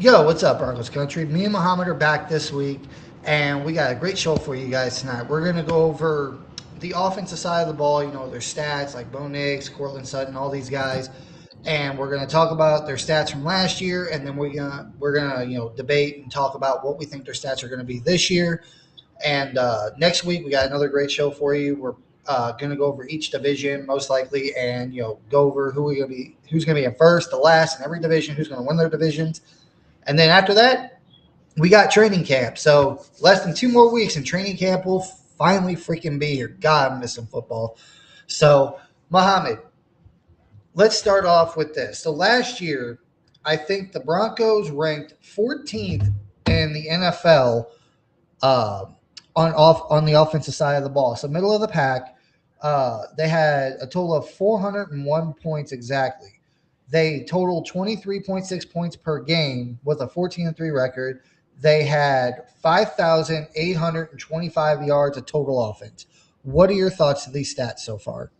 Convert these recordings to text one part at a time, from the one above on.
Yo, what's up, Broncos country? Me and Mohamed are back this week, and we got a great show for you guys tonight. We're going to go over the offensive side of the ball, their stats like Bo Nix, Cortland Sutton, all these guys, and we're going to talk about their stats from last year, and then we're gonna debate and talk about what we think their stats are going to be this year. And next week we got another great show for you. We're going to go over each division most likely, and go over who's going to be in first, the last, in every division, who's going to win their divisions. And then after that, we got training camp. So less than 2 more weeks, and training camp will finally freaking be here. God, I'm missing football. So, Mohammed, let's start off with this. So last year, I think the Broncos ranked 14th in the NFL uh, on the offensive side of the ball. So middle of the pack. They had a total of 401 points exactly. They totaled 23.6 points per game with a 14-3 record. They had 5,825 yards of total offense. What are your thoughts of these stats so far?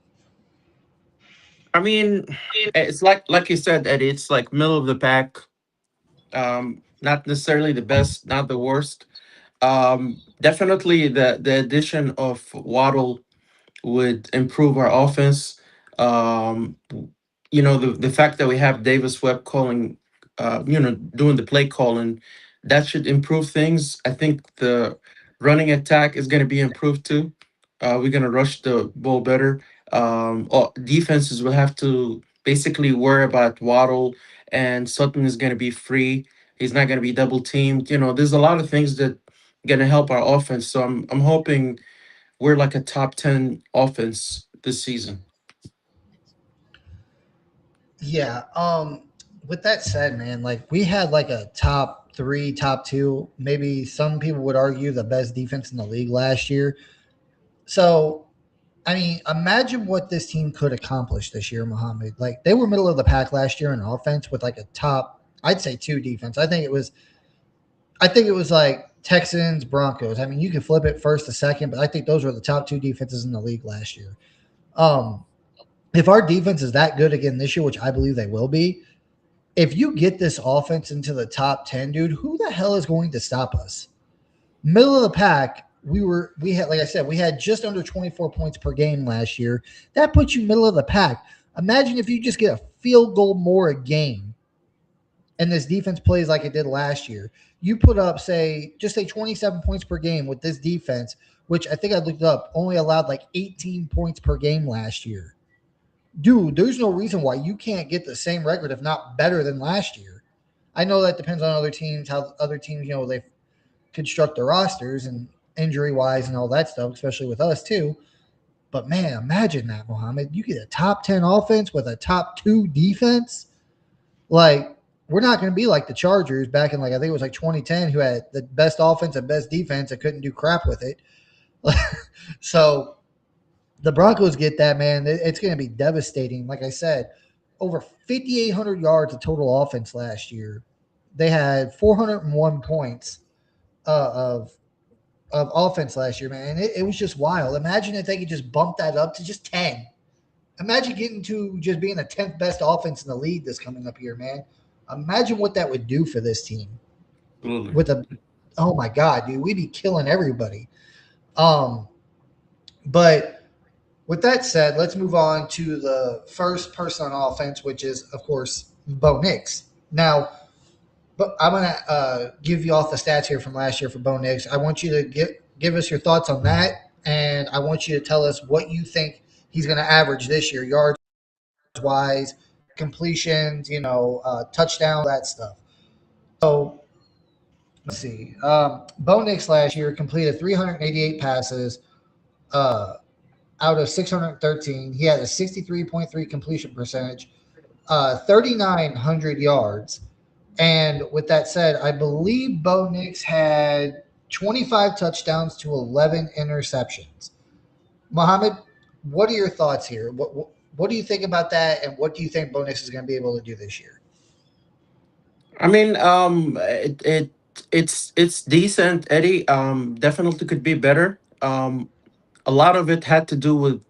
I mean, it's like you said, Eddie. It's like middle of the pack. Not necessarily the best, not the worst. Definitely the addition of Waddle would improve our offense. Um, the fact that we have Davis Webb calling, doing the play calling, that should improve things. I think the running attack is going to be improved too. We're going to rush the ball better. Defenses will have to basically worry about Waddle, and Sutton is going to be free. He's not going to be double teamed. There's a lot of things that going to help our offense. So I'm hoping we're like a top 10 offense this season. Yeah. With that said, man, like we had like a top three, top two, maybe some people would argue the best defense in the league last year. So I mean, imagine what this team could accomplish this year, Mohammed. Like they were middle of the pack last year in offense with like a top, I'd say two defense. I think it was like Texans, Broncos. I mean, you can flip it first to second, but I think those were the top two defenses in the league last year. Um, if our defense is that good again this year, which I believe they will be, if you get this offense into the top 10, dude, who the hell is going to stop us? Middle of the pack, we had like I said, we had just under 24 points per game last year. That puts you middle of the pack. Imagine if you just get a field goal more a game and this defense plays like it did last year. You put up say 27 points per game with this defense, which I think I looked up only allowed like 18 points per game last year. Dude, there's no reason why you can't get the same record if not better than last year. I know that depends on other teams, how other teams, they construct their rosters and injury wise and all that stuff, especially with us too. But man, imagine that, Mohammed. You get a top 10 offense with a top two defense. Like, we're not going to be like the Chargers back in, like, I think it was like 2010, who had the best offense and best defense and couldn't do crap with it. So the Broncos get that, man. It's going to be devastating. Like I said, over 5,800 yards of total offense last year. They had 401 points of offense last year, man. It was just wild. Imagine if they could just bump that up to just 10. Imagine getting to just being the 10th best offense in the league this coming up here, man. Imagine what that would do for this team. Absolutely. With a, oh my God, dude, we'd be killing everybody. Um, but with that said, let's move on to the first person on offense, which is, of course, Bo Nix. Now, but I'm gonna give you off the stats here from last year for Bo Nix. I want you to give us your thoughts on that, and I want you to tell us what you think he's going to average this year, yards wise, completions, touchdowns, all that stuff. So let's see. Bo Nix last year completed 388 passes uh, out of 613. He had a 63.3 completion percentage, 3,900 yards. And with that said, I believe Bo Nix had 25 touchdowns to 11 interceptions. Mohammed, what are your thoughts here? What do you think about that, and what do you think Bo Nix is going to be able to do this year? I mean, it's decent, Eddie. Definitely could be better. A lot of it had to do with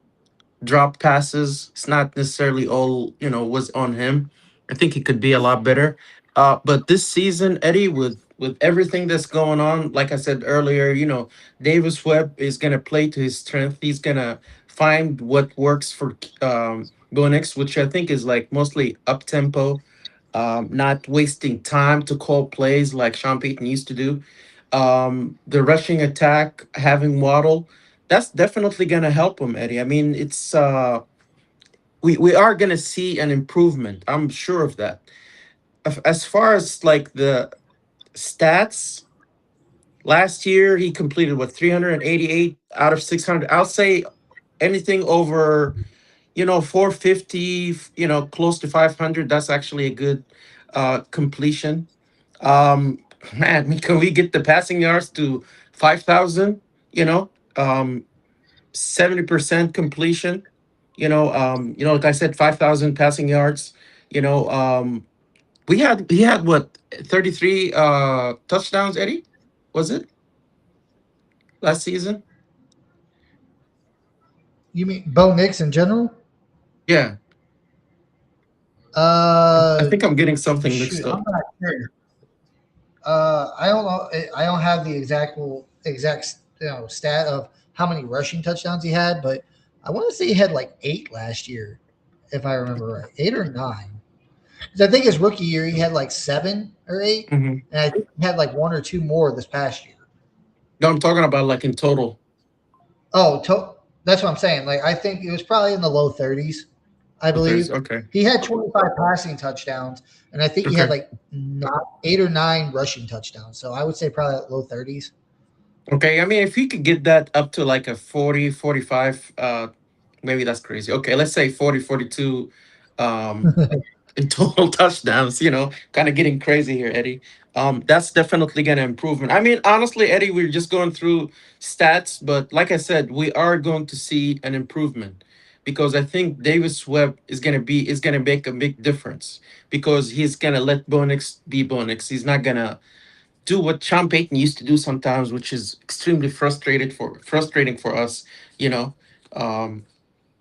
drop passes. It's not necessarily all was on him. I think he could be a lot better. But this season, Eddie, with everything that's going on, like I said earlier, Davis Webb is gonna play to his strength. He's gonna find what works for Bo Nix, which I think is like mostly up tempo, not wasting time to call plays like Sean Payton used to do. The rushing attack, having Waddle, that's definitely gonna help him, Eddie. I mean, it's we are gonna see an improvement. I'm sure of that. As far as like the stats, last year he completed what 388 out of 600. I'll say anything over 450, close to 500. That's actually a good completion. Man, can we get the passing yards to 5,000? You know, um, 70% completion. Like I said, 5,000 passing yards. You know, he had what 33 touchdowns, Eddie? Was it last season? You mean Bo Nix in general? Yeah. I Uh, think I'm getting something Shoot, mixed I'm up. not sure. I don't know. I don't have the exact stat of how many rushing touchdowns he had, but I want to say he had like 8 last year, if I remember right, 8 or 9. 'Cause I think his rookie year he had like 7 or 8, Hmm. and I think he had like 1 or 2 more this past year. No, I'm talking about like in total. That's what I'm saying. Like I think it was probably in the low 30s. I But there's believe okay. he had 25 passing touchdowns, and I think he had Okay. like not 8 or 9 rushing touchdowns. So I would say probably low 30s. Okay. I mean, if he could get that up to like a 40, 45, maybe that's crazy. Okay, let's say 40, 42. In total touchdowns, kind of getting crazy here, Eddie. That's definitely going to improvement. I mean, honestly, Eddie, we're just going through stats, but like I said, we are going to see an improvement because I think Davis Webb is going to make a big difference because he's going to let Bonix be Bonix. He's not going to do what Sean Payton used to do sometimes, which is extremely frustrating for us, you know. Um,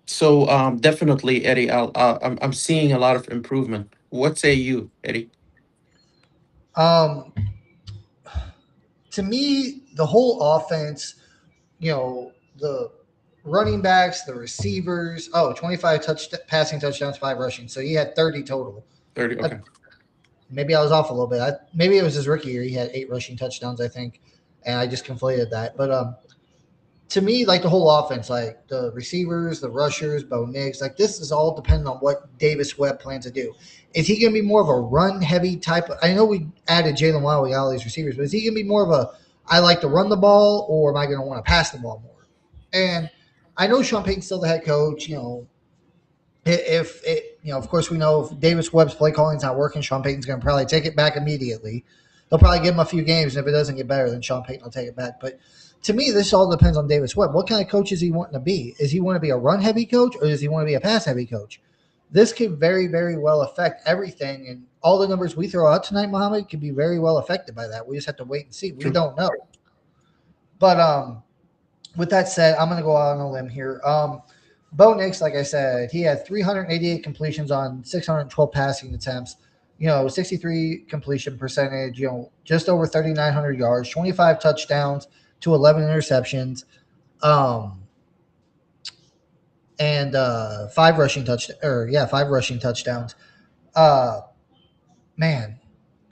so definitely, Eddie, I'm seeing a lot of improvement. What say you, Eddie? Um, to me, the whole offense, the running backs, the receivers. Oh, 25 passing touchdowns, 5 rushing. So he had 30 total. 30. Uh, Okay. Maybe I was off a little bit. Maybe it was his rookie year. He had 8 rushing touchdowns, I think, and I just conflated that. But to me, like the whole offense, like the receivers, the rushers, Bo Nix, like this is all dependent on what Davis Webb plans to do. Is he going to be more of a run heavy type? I know we added Jalen Waddle, we got all these receivers, but is he going to be more of a I like to run the ball, or am I going to want to pass the ball more? And I know Sean Payton's still the head coach. If it, of course, we know if Davis Webb's play calling is not working, Sean Payton's going to probably take it back immediately. He'll probably give him a few games, and if it doesn't get better, then Sean Payton will take it back. But to me, this all depends on Davis Webb. What kind of coach is he wanting to be? Is he want to be a run heavy coach, or does he want to be a pass heavy coach? This could very, very well affect everything, and all the numbers we throw out tonight, Mohamed, could be very well affected by that. We just have to wait and see. We True. don't know. But with that said, I'm going to go out on a limb here. Bo Nix, like I said, he had 388 completions on 612 passing attempts. 63 completion percentage. Just over 3,900 yards, 25 touchdowns to 11 interceptions, um, and 5 rushing touchdowns. Uh, Man,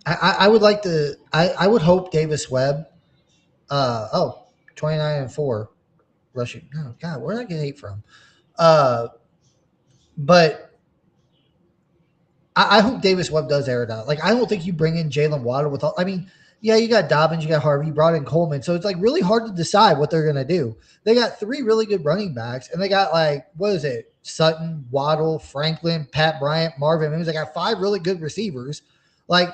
I would like to. I would hope Davis Webb. 29 and 4 rushing. Oh God, where did I get 8 from? Uh, but I hope Davis Webb does air it out. Like I don't think you bring in Jalen Waddle with all. I mean, yeah, you got Dobbins, you got Harvey, you brought in Coleman, so it's like really hard to decide what they're gonna do. They got 3 really good running backs, and they got like what is it? Sutton, Waddle, Franklin, Pat Bryant, Marvin Mims. They got 5 really good receivers. Like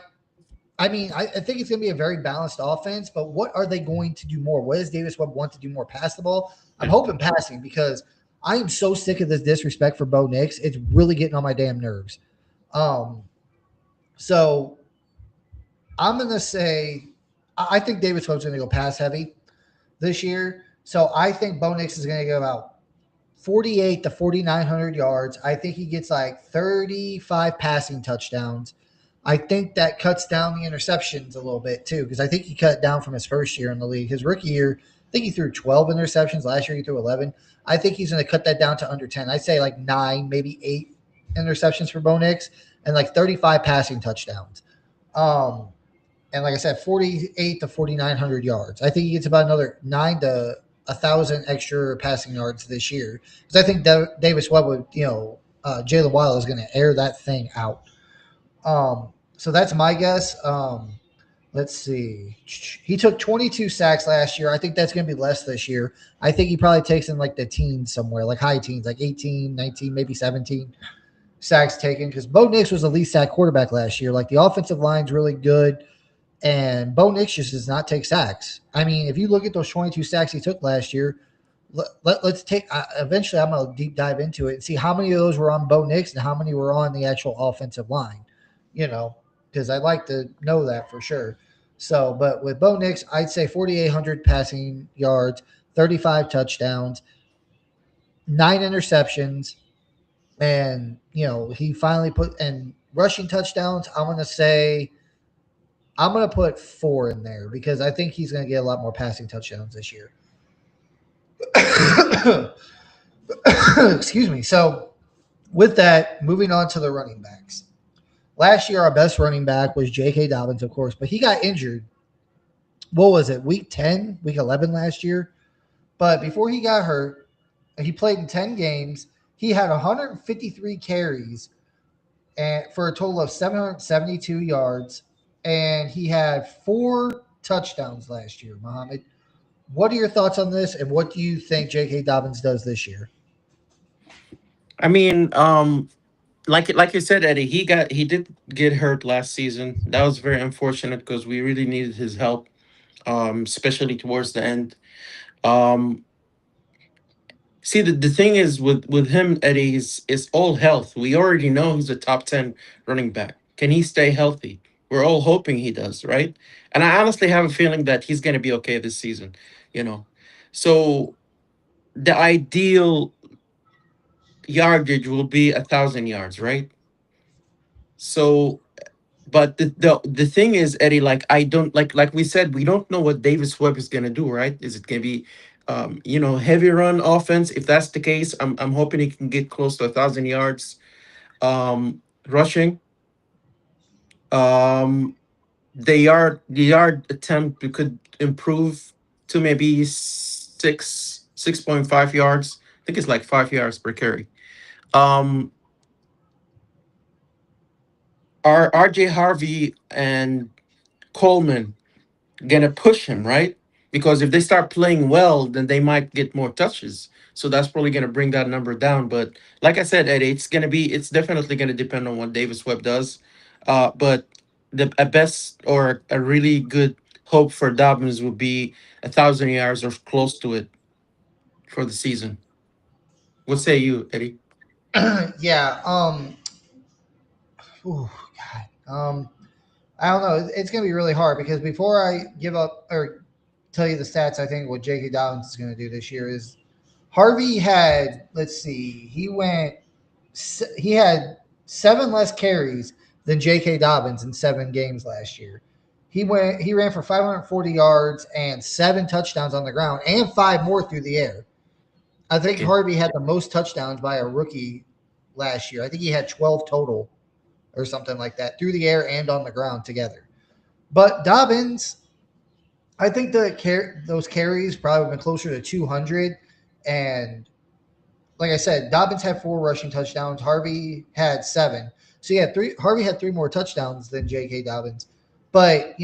I mean, I think it's going to be a very balanced offense, but what are they going to do more? What does Davis Webb want to do more? Pass the ball? I'm Yeah. hoping passing because I am so sick of this disrespect for Bo Nix. It's really getting on my damn nerves. Um, so I'm going to say I think Davis Webb's going to go pass heavy this year. So I think Bo Nix is going to go about 48 to 4,900 yards. I think he gets like 35 passing touchdowns. I think that cuts down the interceptions a little bit too, because I think he cut down from his first year in the league. His rookie year, I think he threw 12 interceptions. Last year he threw 11. I think he's going to cut that down to under 10. I'd say like 9, maybe 8 interceptions for Bo Nix and like 35 passing touchdowns. Um, and like I said, 48 to 4,900 yards. I think he gets about another 9 to 1,000 extra passing yards this year because I think Davis Webb would, Jalen Waddle is going to air that thing out. So that's my guess. Let's see. He took 22 sacks last year. I think that's going to be less this year. I think he probably takes in like the teens somewhere, like high teens, like 18, 19, maybe 17 sacks taken because Bo Nix was the least sack quarterback last year. Like the offensive line's really good, and Bo Nix just does not take sacks. I mean, if you look at those 22 sacks he took last year, let's take. Eventually, I'm gonna deep dive into it and see how many of those were on Bo Nix and how many were on the actual offensive line. You know, because I'd like to know that for sure. So, but with Bo Nix, I'd say 4,800 passing yards, 35 touchdowns, 9 interceptions, and he finally put and rushing touchdowns. I'm gonna put 4 in there because I think he's gonna get a lot more passing touchdowns this year. Excuse me. So with that, moving on to the running backs. Last year, our best running back was J.K. Dobbins, of course, but he got injured. What was it? Week 10, week 11 last year. But before he got hurt, he played in 10 games. He had 153 carries and for a total of 772 yards, and he had 4 touchdowns last year. Mohamed, what are your thoughts on this, and what do you think J.K. Dobbins does this year? I mean, like you said, Eddie, he did get hurt last season. That was very unfortunate because we really needed his help, especially towards the end. Um, See, the thing is with him, Eddie, is all health. We already know he's a top 10 running back. Can he stay healthy? We're all hoping he does, right? And I honestly have a feeling that he's going to be okay this season. You know, so the ideal yardage will be 1,000 yards, right? So but the thing is, Eddie, like I don't like we said, we don't know what Davis Webb is gonna do, right? Is it gonna be heavy run offense? If that's the case, I'm hoping he can get close to 1,000 yards rushing. Um the yard attempt we could improve to maybe 6.5 yards. I think it's like 5 yards per carry. Um are RJ Harvey and Coleman gonna push him, right? Because if they start playing well, then they might get more touches. So that's probably gonna bring that number down. But like I said, Eddie, it's definitely gonna depend on what Davis Webb does. But the a best or a really good hope for Dobbins would be 1,000 yards or close to it for the season. What say you, Eddie? Yeah. Ooh, God. I don't know. It's going to be really hard because before I give up or tell you the stats, I think what J.K. Dobbins is going to do this year is Harvey had. Let's see. He had 7 less carries than J.K. Dobbins in 7 games last year. He ran for 540 yards and 7 touchdowns on the ground and 5 more through the air. I think Okay. Harvey had the most touchdowns by a rookie last year. I think he had 12 total or something like that through the air and on the ground together. But Dobbins, I think those carries probably been closer to 200. And like I said, Dobbins had 4 rushing touchdowns. Harvey had 7. So he had 3. Harvey had 3 more touchdowns than J.K. Dobbins. But,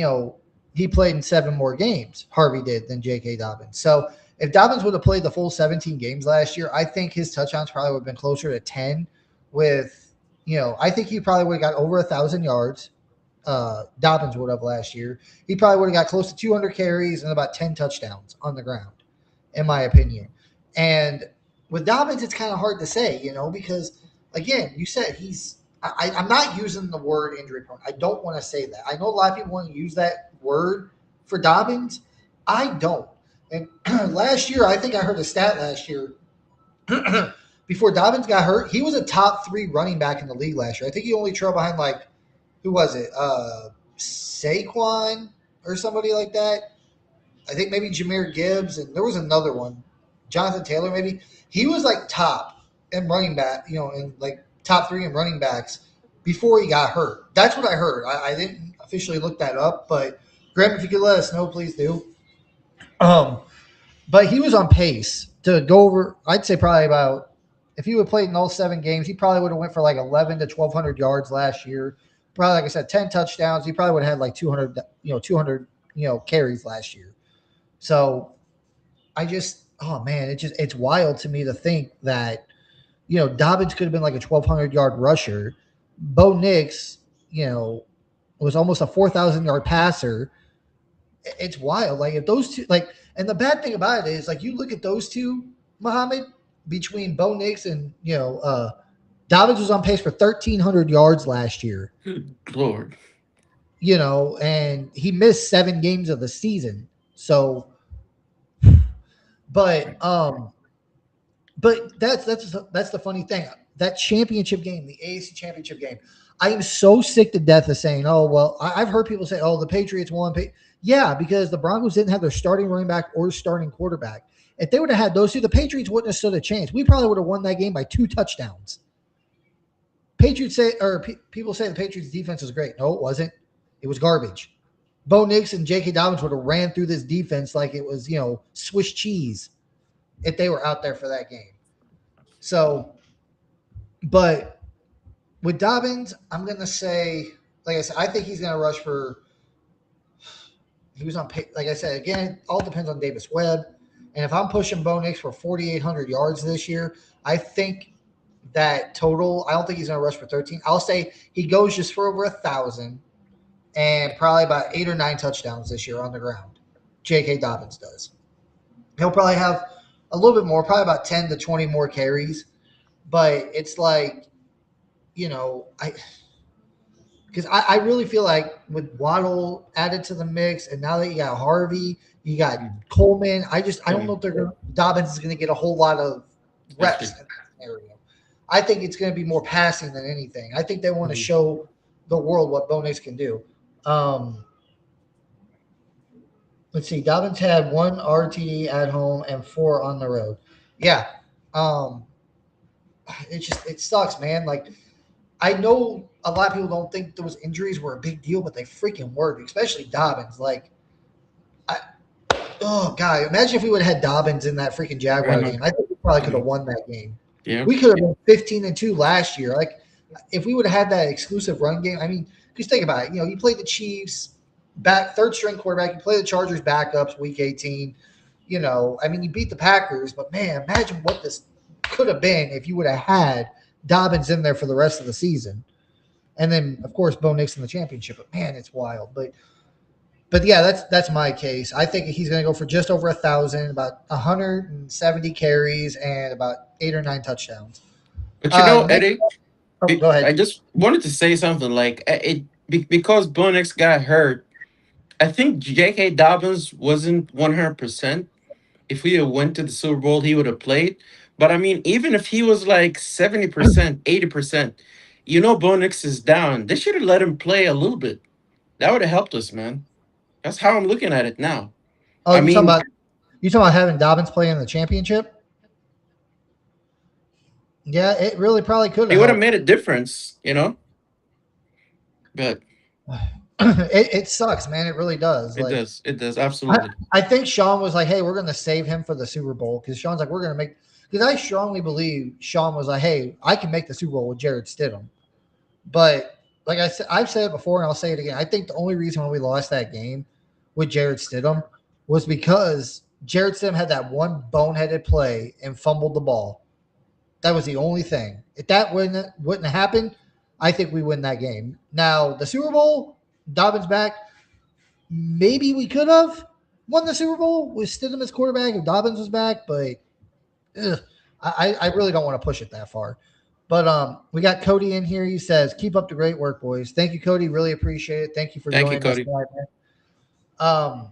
he played in 7 more games, Harvey did, than J.K. Dobbins. So if Dobbins would have played the full 17 games last year, I think his touchdowns probably would have been closer to 10 with, I think he probably would have got over 1,000 yards. Dobbins would have last year. He probably would have got close to 200 carries and about 10 touchdowns on the ground, in my opinion. And with Dobbins, it's kind of hard to say, because again, you said I'm not using the word injury prone. I don't want to say that. I know a lot of people want to use that word for Dobbins. I don't. And last year, I think I heard a stat last year. Before Dobbins got hurt, he was a top 3 running back in the league last year. I think he only trailed behind like who was it? Saquon or somebody like that. I think maybe Jameer Gibbs, and there was another one, Jonathan Taylor maybe. He was like top in running back, in like top three in running backs before he got hurt. That's what I heard. I didn't officially look that up, but Graham, if you could let us know, please do. Um, but he was on pace to go over. I'd say probably about if he would have played in all 7 games, he probably would have went for like 11 to 1,200 yards last year. Probably, like I said, 10 touchdowns. He probably would have had like 200, 200, carries last year. So I just, oh man, it's wild to me to think that Dobbins could have been like a 1,200 yard rusher. Bo Nix, was almost a 4,000 yard passer. It's wild. Like if those two, like, and the bad thing about it is, like, you look at those two, Mohamed, between Bo Nix and Dobbins was on pace for 1,300 yards last year. Good Lord. And he missed 7 games of the season. So, but that's the funny thing. That championship game, the AFC championship game, I am so sick to death of saying, oh, well, I've heard people say, oh, the Patriots won. Yeah, because the Broncos didn't have their starting running back or starting quarterback. If they would have had those two, the Patriots wouldn't have stood a chance. We probably would have won that game by 2 touchdowns. People say the Patriots defense is great. No, it wasn't. It was garbage. Bo Nix and J.K. Dobbins would have ran through this defense like it was, Swiss cheese if they were out there for that game. So, but with Dobbins, I'm going to say, like I said, I think he's going to rush for, he was on, like I said, again, it all depends on Davis Webb. And if I'm pushing Bo Nix for 4,800 yards this year, I think that total, I don't think he's going to rush for 13. I'll say he goes just for over 1,000 and probably about 8 or 9 touchdowns this year on the ground. J.K. Dobbins does. He'll probably have a little bit more, probably about 10 to 20 more carries. But it's like, because I really feel like with Waddle added to the mix, and now that you got Harvey, you got Coleman, I don't know if Dobbins is going to get a whole lot of reps in that scenario. I think it's going to be more passing than anything. I think they want to show the world what Bo Nix can do. Let's see. Dobbins had 1 RTD at home and 4 on the road. Yeah. It sucks, man. Like, I know a lot of people don't think those injuries were a big deal, but they freaking were, especially Dobbins. Like, God, imagine if we would have had Dobbins in that freaking Jaguar game. I think we probably could have won that game. Yeah. We could have been 15-2 last year. Like, if we would have had that exclusive run game, I mean, just think about it. You played the Chiefs, third string quarterback. You play the Chargers backups week 18. I mean, you beat the Packers, but man, imagine what this could have been if you would have had Dobbins in there for the rest of the season. And then, of course, Bo Nix in the championship. But man, it's wild. But yeah, that's my case. I think he's going to go for just over 1,000, about 170 carries, and about 8 or 9 touchdowns. But Eddie, go ahead. I just wanted to say something like because Bo Nix got hurt. I think J.K. Dobbins wasn't 100%. If we had went to the Super Bowl, he would have played. But I mean, even if he was like 70%, 80%, Bo Nix is down. They should have let him play a little bit. That would have helped us, man. That's how I'm looking at it now. Oh, you talking about having Dobbins play in the championship? Yeah, it really probably could have. It would have made a difference, But it sucks, man. It really does. It does. Absolutely. I think Sean was like, hey, we're going to save him for the Super Bowl, because Sean's like, we're going to make – because I strongly believe Sean was like, hey, I can make the Super Bowl with Jared Stidham. But like I said, I've said it before and I'll say it again. I think the only reason why we lost that game with Jared Stidham was because Jared Stidham had that one boneheaded play and fumbled the ball. That was the only thing. If that wouldn't have happened, I think we win that game. Now, the Super Bowl, Dobbins back, maybe we could have won the Super Bowl with Stidham as quarterback if Dobbins was back, but I really don't want to push it that far. But we got Cody in here. He says, keep up the great work, boys. Thank you, Cody. Really appreciate it. Thank you for joining us tonight, man.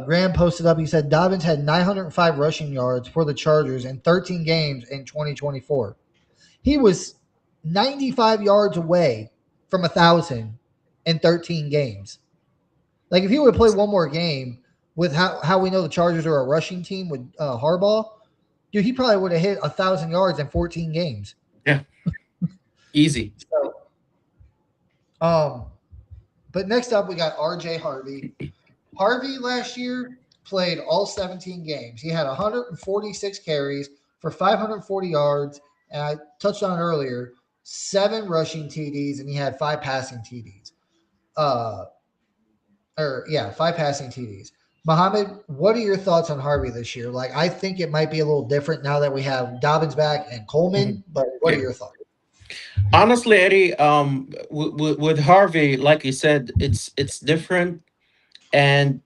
Graham posted up. He said Dobbins had 905 rushing yards for the Chargers in 13 games in 2024. He was 95 yards away from 1,000 in 13 games. Like if he would play one more game with how we know the Chargers are a rushing team with Harbaugh, dude, he probably would have hit 1,000 yards in 14 games. Yeah, easy. So, um, but next up we got R.J. Harvey. Harvey last year played all 17 games. He had 146 carries for 540 yards, and I touched on it earlier, 7 rushing TDs, and he had 5 passing TDs. Uh, or yeah, 5 passing TDs. Mohamed, what are your thoughts on Harvey this year? Like, I think it might be a little different now that we have Dobbins back and Mhm. Coleman. But what are Yeah. your thoughts? Honestly, Eddie, with Harvey, like you said, it's different, and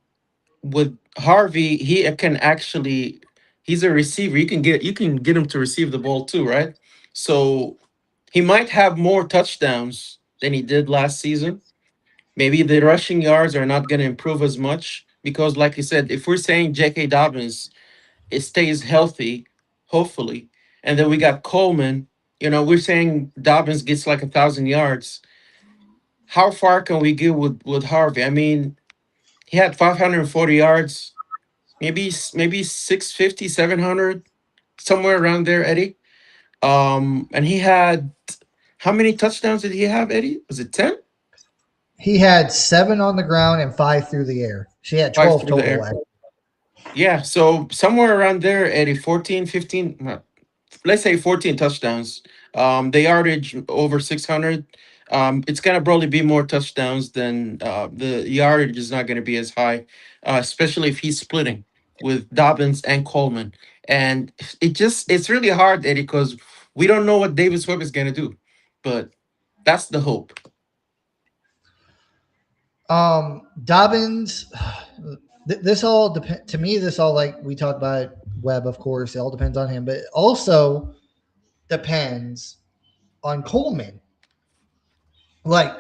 with Harvey, he can actually he's a receiver. You can get him to receive the ball too, right? So he might have more touchdowns than he did last season. Maybe the rushing yards are not going to improve as much because, like you said, if we're saying J.K. Dobbins it stays healthy, hopefully, and then we got Coleman. We're saying Dobbins gets like 1,000 yards. How far can we get with Harvey? I mean, he had 540 yards, maybe 650, 700, somewhere around there, Eddie. And he had how many touchdowns did he have, Eddie? Was it 10? He had 7 on the ground and 5 through the air. She had Five 12 through the total. air. Yeah, so somewhere around there, Eddie, 14, 15, let's say 14 touchdowns. The yardage over 600. It's gonna probably be more touchdowns than the yardage is not gonna be as high, especially if he's splitting with Dobbins and Coleman. And it's really hard, Eddie, because we don't know what Davis Webb is gonna do, but that's the hope. Dobbins. This all depend to me. This all like we talked about Webb, of course. It all depends on him, but it also depends on Coleman. Like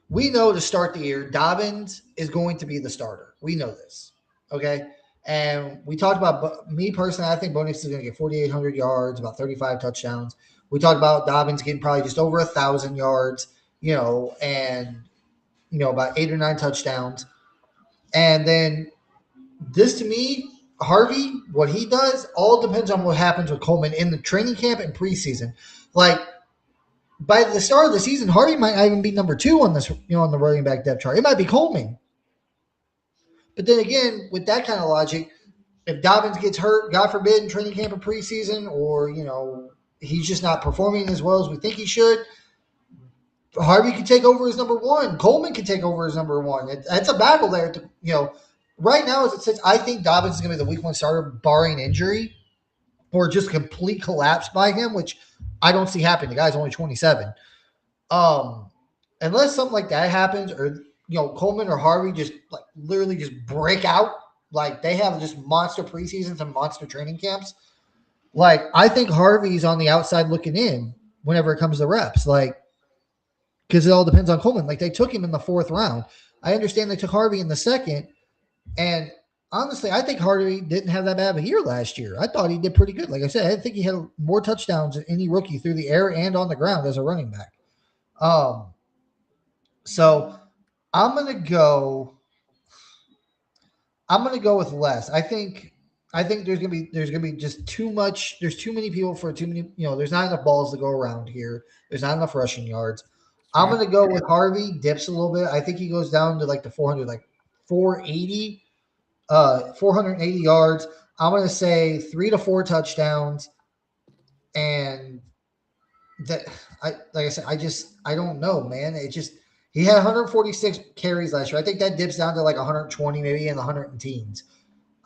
we know to start the year, Dobbins is going to be the starter. We know this, okay? And we talked about me personally. I think Bonix is going to get 4,800 yards, about 35 touchdowns. We talked about Dobbins getting probably just over 1,000 yards, and about 8 or 9 touchdowns. And then this to me, Harvey, what he does, all depends on what happens with Coleman in the training camp and preseason. Like by the start of the season, Harvey might not even be number 2 on this, on the running back depth chart. It might be Coleman. But then again, with that kind of logic, if Dobbins gets hurt, God forbid, in training camp and preseason, or he's just not performing as well as we think he should, Harvey could take over as number 1. Coleman could take over as number 1. That's a battle there. Right now, as it sits, I think Dobbins is going to be the week 1 starter, barring injury or just complete collapse by him, which I don't see happening. The guy's only 27. Um, Unless something like that happens, or Coleman or Harvey just like literally just break out, like they have just monster preseasons and monster training camps. Like I think Harvey's on the outside looking in whenever it comes to reps, like because it all depends on Coleman. Like they took him in the 4th round. I understand they took Harvey in the 2nd, and honestly, I think Harvey didn't have that bad of a year last year. I thought he did pretty good. Like I said, I think he had more touchdowns than any rookie through the air and on the ground as a running back. Um, so I'm gonna go. I'm gonna go with less. I think there's gonna be just too much. There's too many people for too many. There's not enough balls to go around here. There's not enough rushing yards. I'm Yeah. gonna go with Harvey. Dips a little bit. I think he goes down to like the 400, like 480, 480 yards. I'm gonna say 3 to 4 touchdowns, and that like I said, I don't know, man. It just he had 146 carries last year. I think that dips down to like 120, maybe in the 100 teens.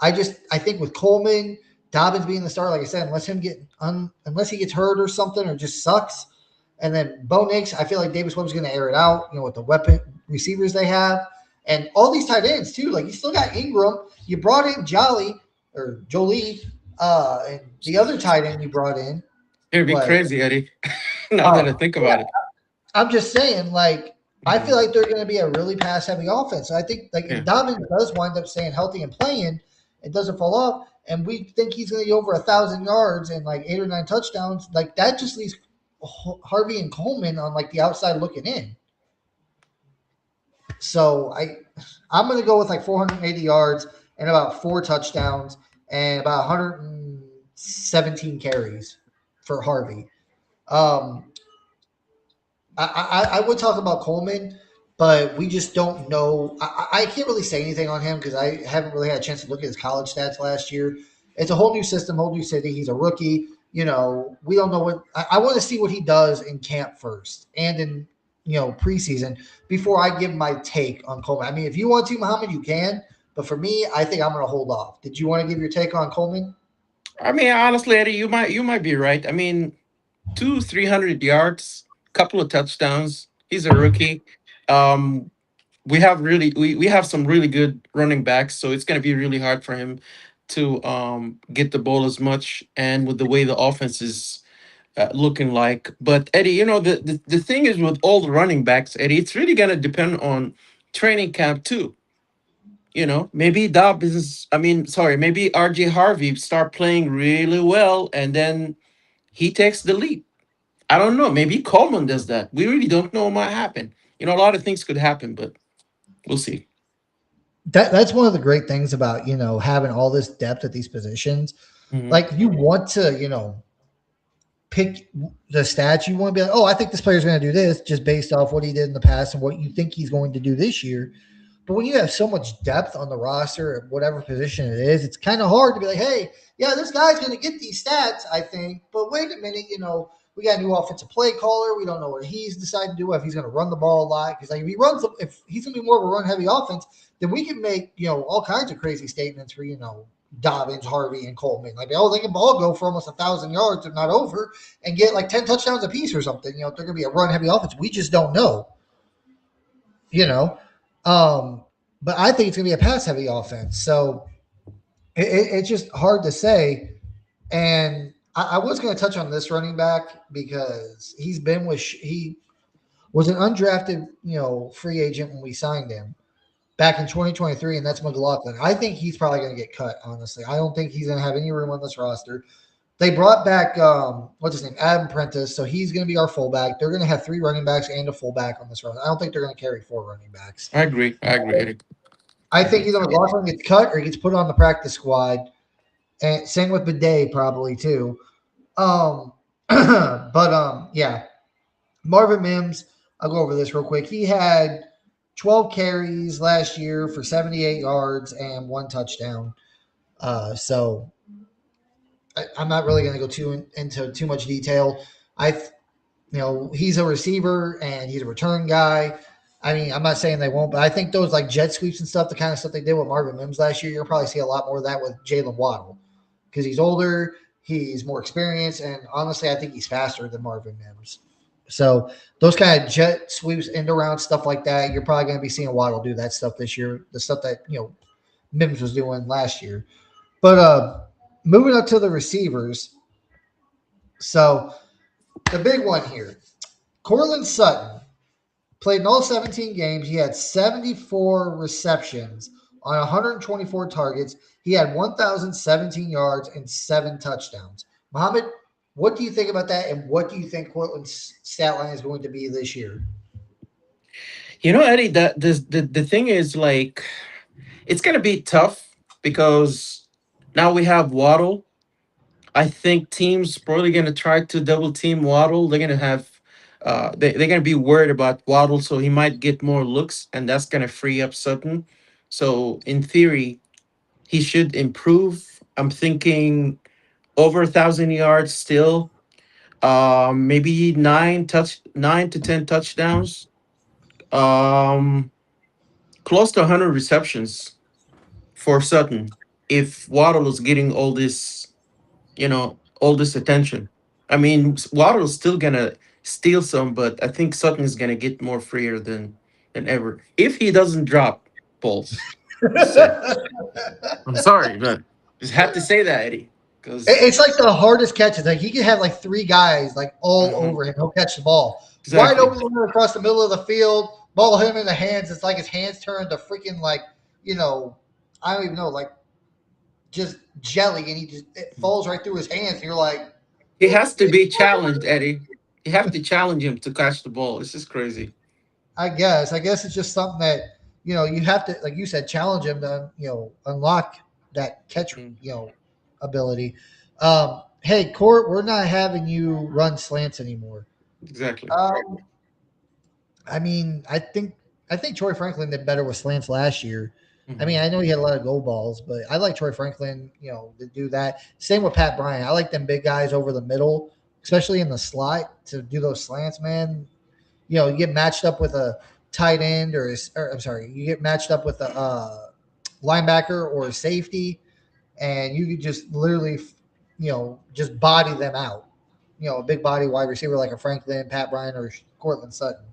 I think with Coleman, Dobbins being the star, like I said, unless he gets hurt or something or just sucks, and then Bo Nix, I feel like Davis Webb's going to air it out. With the weapon receivers they have, and all these tight ends too. Like you still got Ingram. You brought in Jolly or Jolie, and the other tight end you brought in. It'd be What? crazy, Eddie. Now that I Oh, think yeah. about it. I'm just saying, like, I feel Mhm. like they're going to be a really pass heavy offense. I think, like, if Yeah. Dobbins does wind up staying healthy and playing, it doesn't fall off, and we think he's going to get over 1,000 yards and like 8 or 9 touchdowns, like that just leaves Harvey and Coleman on like the outside looking in. So I'm going to go with like 480 yards and about four touchdowns and about 117 carries for Harvey. Um, I would talk about Coleman, but we just don't know. I can't really say anything on him because I haven't really had a chance to look at his college stats last year. It's a whole new system, whole new city. He's a rookie. We don't know what. I want to see what he does in camp first and in preseason before I give my take on Coleman. I mean, if you want to, Mohammed, you can. But for me, I think I'm going to hold off. Did you want to give your take on Coleman? I mean, honestly, Eddie, you might be right. I mean, 300 yards, couple of touchdowns. He's a rookie. Um, we have some really good running backs, so it's going to be really hard for him to get the ball as much. And with the way the offense is looking like, but Eddie, the thing is with all the running backs, Eddie, it's really going to depend on training camp too. Maybe Dobbins. I mean, sorry, maybe RJ Harvey start playing really well, and then he takes the lead. I don't know. Maybe Coleman does that. We really don't know what might happen. A lot of things could happen, but we'll see. That's one of the great things about having all this depth at these positions. Hmm. Like you want to pick the stats. You want to be like, oh, I think this player's going to do this just based off what he did in the past and what you think he's going to do this year. But when you have so much depth on the roster at whatever position it is, it's kind of hard to be like, hey, yeah, this guy's going to get these stats, I think. But wait a minute, we got a new offensive play caller. We don't know what he's decided to do, if he's going to run the ball a lot. Because like if he's going to be more of a run heavy offense, then we can make all kinds of crazy statements for Dobbins, Harvey, and Coleman. Like, oh, they can all go for almost 1,000 yards, if not over, and get like 10 touchdowns apiece or something. If they're going to be a run heavy offense, we just don't know. You know, um, but I think it's going to be a pass heavy offense. So it's just hard to say. And I was going to touch on this running back because he was an undrafted free agent when we signed him back in 2023, and that's McLaughlin. I think he's probably going to get cut. Honestly, I don't think he's going to have any room on this roster. They brought back what's his name, Adam Prentice, so he's going to be our fullback. They're going to have three running backs and a fullback on this roster. I don't think they're going to carry four running backs. I agree. I agree, Eddie. I I think agree. either McLaughlin gets cut or he gets put on the practice squad. And same with Bidet probably too. Um, yeah, Marvin Mims. I'll go over this real quick. He had 12 carries last year for 78 yards and one touchdown. So I'm not really going to go into too much detail. I he's a receiver and he's a return guy. I mean, I'm not saying they won't, but I think those like jet sweeps and stuff, the kind of stuff they did with Marvin Mims last year, you'll probably see a lot more of that with Jalen Waddle because he's older, he's more experienced, and honestly, I think he's faster than Marvin Mims. So those kind of jet sweeps, end around stuff like that, you're probably going to be seeing Waddle do that stuff this year. The stuff that Mims was doing last year. But moving up to the receivers, so the big one here, Cortland Sutton played in all 17 games. He had 74 receptions on 124 targets. He had 1,017 yards and seven touchdowns. Mohamed, what do you think about that? And what do you think Portland's stat line is going to be this year? Eddie, the thing is like it's gonna be tough because now we have Waddle. I think teams probably gonna try to double team Waddle. They're gonna have they're gonna be worried about Waddle, so he might get more looks, and that's gonna free up Sutton. So in theory, he should improve. I'm thinking over 1,000 yards still. Maybe 9 to 10 touchdowns. Um, Close to 100 receptions for Sutton. If Waddle is getting all this attention. I mean, Waddle's still gonna steal some, but I think Sutton is gonna get more freer than ever if he doesn't drop balls. Just say. I'm sorry, but just had to say that, Eddie, because It's like the hardest catches. Like he could have like three guys like all over him. He'll catch the ball wide exactly. open across the middle of the field. Ball hit him in the hands. It's like his hands turn to freaking like you know I don't even know like just jelly, and it falls right through his hands. And you're like, He has to be challenged, Eddie. You have to challenge him to catch the ball. This is crazy. I guess it's just something that you have to, like you said, challenge him to unlock that catch Mm, ability. Hey, Court, we're not having you run slants anymore. exactly. Um, I mean, I think Troy Franklin did better with slants last year. I mean, Hmm. I know he had a lot of goal balls, but I like Troy Franklin, to do that. Same with Pat Bryant. I like them big guys over the middle, especially in the slot to do those slants, man. You get matched up with a tight end or I'm sorry, you get matched up with a linebacker or a safety, and you could just literally, just body them out. A big body wide receiver like a Franklin, Pat Bryant, or Cortland Sutton.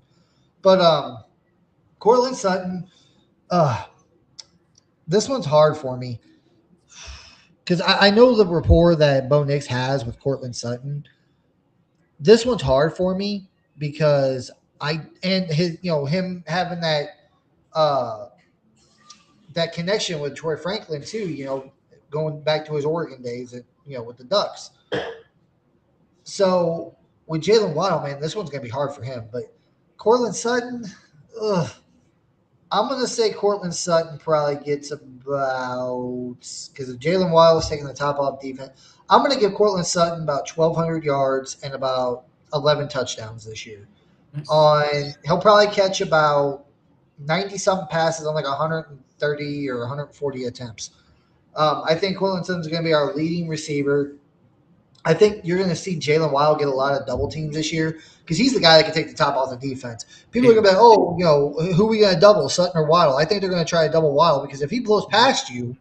But Cortland Sutton, uh, this one's hard for me because I know the rapport that Bo Nix has with Cortland Sutton. This one's hard for me because and his him having uh that connection with Troy Franklin too. Going back to his Oregon days, with the Ducks. So with Jalen Waddle, man, this one's gonna be hard for him. But Cortland Sutton, ugh, I'm gonna say Cortland Sutton probably gets about because if Jalen Waddle is taking the top off defense, I'm gonna give Cortland Sutton about 1,200 yards and about 11 touchdowns this year. Nice. On He'll probably catch about 90 something passes on like 130 or 140 attempts. I think Cortland Sutton's going to be our leading receiver. I think you're going to see Jalen Wild get a lot of double teams this year because he's the guy that can take the top off the defense. People are Yeah, going to be like, oh, who are we going to double, Sutton or Waddle? I think they're going to try to double Waddle because if he blows past you,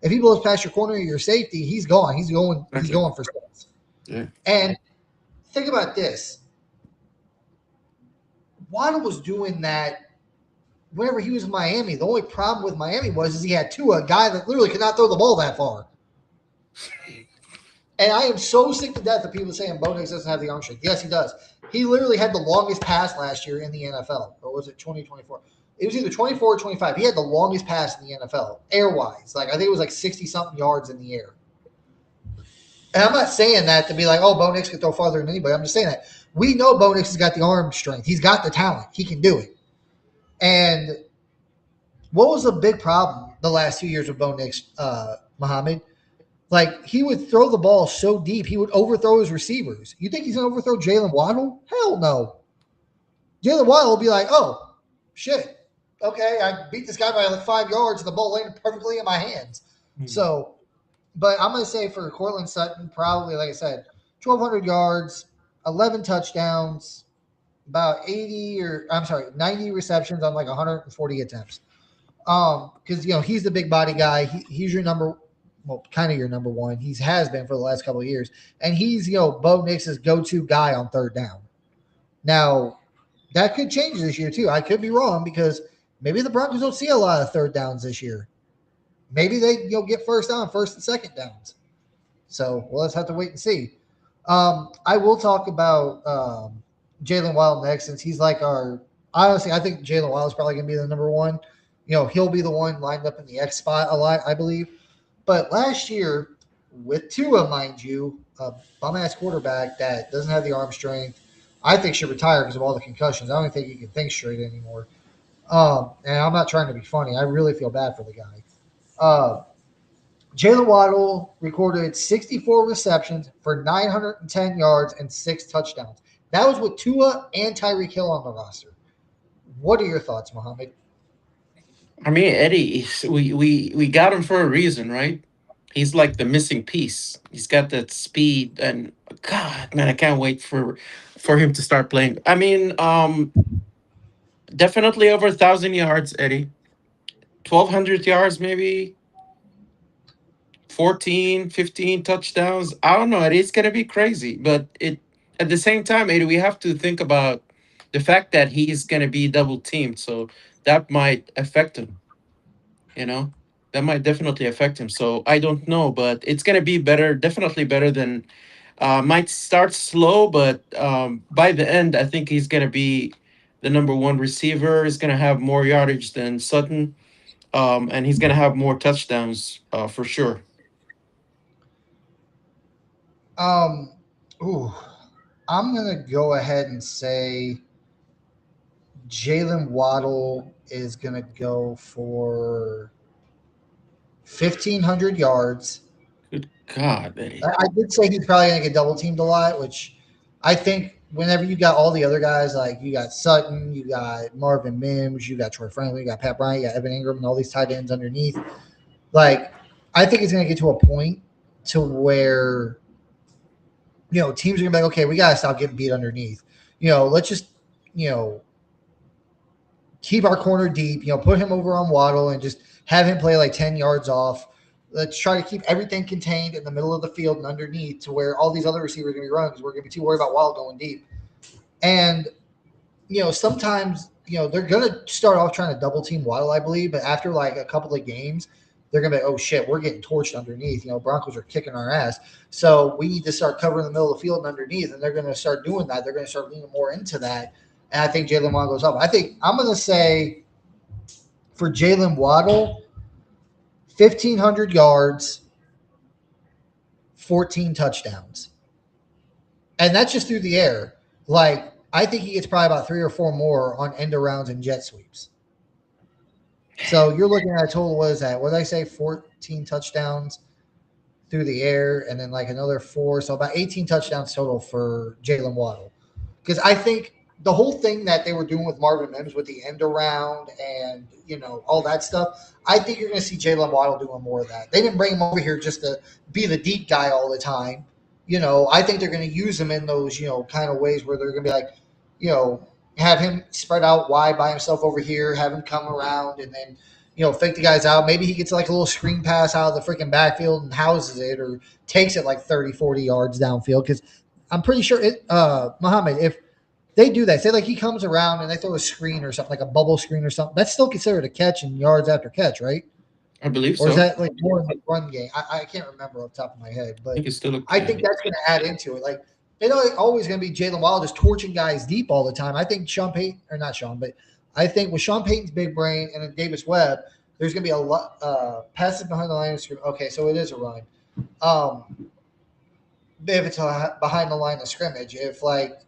if he blows past your corner or your safety, he's gone. He's going. He's exactly. going for six. Yeah. And think about this: Waddle was doing that whenever he was in Miami. The only problem with Miami was is he had Tua, a guy that literally could not throw the ball that far. And I am so sick to death of people saying Bo Nix doesn't have the arm strength. Yes, he does. He literally had the longest pass last year in the NFL. Or was it 2024? It was either 24 or 25. He had the longest pass in the NFL, air wise. Like, I think it was like 60 something yards in the air. And I'm not saying that to be like, oh, Bo Nix can throw farther than anybody. I'm just saying that we know Bo Nix has got the arm strength. He's got the talent. He can do it. And what was the big problem the last 2 years with Bo Nix, Mohamed? Like, he would throw the ball so deep, he would overthrow his receivers. You think he's going to overthrow Jalen Waddle? Hell no. Jalen Waddle will be like, oh, shit. Okay, I beat this guy by like 5 yards and the ball landed perfectly in my hands. Mm. So, but I'm going to say for Cortland Sutton, probably, like I said, 1,200 yards, 11 touchdowns, about 80 or, I'm sorry, 90 receptions on like 140 attempts. Because he's the big body guy. He's your number, well, kind of your number one. He has been for the last couple of years, and he's Bo Nix's go-to guy on third down. Now, that could change this year too. I could be wrong because maybe the Broncos don't see a lot of third downs this year. Maybe they get first down, first and second downs. So we'll just have to wait and see. I will talk about Jalen Wild next since he's like our. Honestly, I think Jalen Wild is probably going to be the number one. He'll be the one lined up in the X spot a lot, I believe. But last year, with Tua, mind you, a bum ass quarterback that doesn't have the arm strength, I think should retire because of all the concussions. I don't think he can think straight anymore. And I'm not trying to be funny. I really feel bad for the guy. Uh, Jalen Waddle recorded 64 receptions for 910 yards and 6 touchdowns. That was with Tua and Tyreek Hill on the roster. What are your thoughts, Mohamed? I mean, Eddie, we got him for a reason, right? He's like the missing piece. He's got that speed, and God, man, I can't wait for him to start playing. I mean, definitely over 1,000 yards, Eddie. 1,200 yards, maybe 14, 15 touchdowns. I don't know. It's gonna be crazy, but it at the same time, Eddie, we have to think about the fact that he's gonna be double teamed, so that might affect him. You know, that might definitely affect him. So I don't know, but it's gonna be better, definitely better than. Might start slow, but by the end, I think he's gonna be the number one receiver. He's gonna have more yardage than Sutton, and he's gonna have more touchdowns for sure. Um, ooh, I'm gonna go ahead and say Jalen Waddle is going to go for 1,500 yards. Good God, Eddie. I did say he's probably going to get double teamed a lot, which I think whenever you got all the other guys, like you got Sutton, you got Marvin Mims, you got Troy Franklin, you got Pat Bryant, you got Evan Ingram, and all these tight ends underneath, like I think it's going to get to a point to where teams are going to be like, okay, we got to stop getting beat underneath. Let's just you know keep our corner deep. Put him over on Waddle and just have him play like 10 yards off. Let's try to keep everything contained in the middle of the field and underneath to where all these other receivers are going to be running because we're going to be too worried about Waddle going deep. And sometimes they're going to start off trying to double team Waddle, I believe, but after like a couple of games, they're going to be like, oh shit, we're getting torched underneath. Broncos are kicking our ass. So we need to start covering the middle of the field and underneath, and they're going to start doing that. They're going to start leaning more into that. And I think Jalen Waddle goes up. I think I'm going to say for Jalen Waddle, 1,500 yards, 14 touchdowns. And that's just through the air. Like, I think he gets probably about 3 or 4 more on end arounds and jet sweeps. So you're looking at a total, what is that? What did I say? 14 touchdowns through the air and then like another 4. So about 18 touchdowns total for Jalen Waddle. Because I think the whole thing that they were doing with Marvin Mims with the end around and, all that stuff, I think you're going to see Jalen Waddle doing more of that. They didn't bring him over here just to be the deep guy all the time. I think they're going to use him in those, kind of ways where they're going to be like, have him spread out wide by himself over here, have him come around and then, fake the guys out. Maybe he gets like a little screen pass out of the freaking backfield and houses it or takes it like 30, 40 yards downfield. Because I'm pretty sure Mohamed, if they do that, say like he comes around and they throw a screen or something, like a bubble screen or something, that's still considered a catch in yards after catch, right? I believe Or is so. that like more in the run game? I can't remember off the top of my head, I but think it's still I think that's going to add into it. Like, always going to be Jalen Waddle just torching guys deep all the time. I think Sean Payton, or not Sean, but I think with Sean Payton's big brain and then Davis Webb, there's going to be a lot passes behind the line of scrimmage. Okay, so it is a run. If it's behind the line of scrimmage, if like,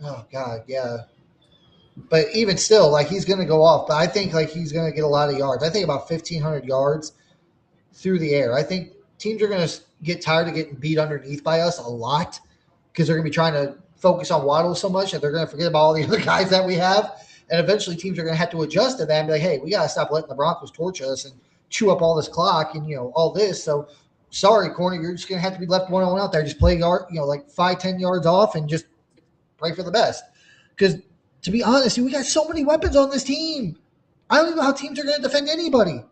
oh god, yeah. But even still, like he's going to go off. But I think like he's going to get a lot of yards. I think about 1,500 yards through the air. I think teams are going to get tired of getting beat underneath by us a lot because they're going to be trying to focus on Waddle so much that they're going to forget about all the other guys that we have. And eventually teams are going to have to adjust to that and be like, hey, we got to stop letting the Broncos torch us and chew up all this clock and, all this. So sorry, corner, you're just going to have to be left one-on-one out there. Just play, like 5-10 yards off and just pray for the best. Because to be honest, we got so many weapons on this team. I don't even know how teams are going to defend anybody.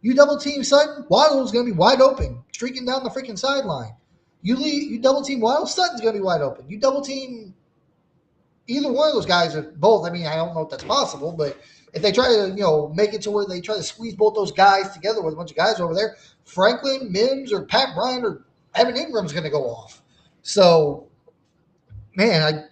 You double team Sutton, Waddle's going to be wide open, streaking down the freaking sideline. You double team Waddle, Sutton's going to be wide open. You double team either one of those guys, or both. I mean, I don't know if that's possible, but if they try to make it to where they try to squeeze both those guys together with a bunch of guys over there, Franklin, Mims, or Pat Bryant or Evan Ingram's going to go off. So, man,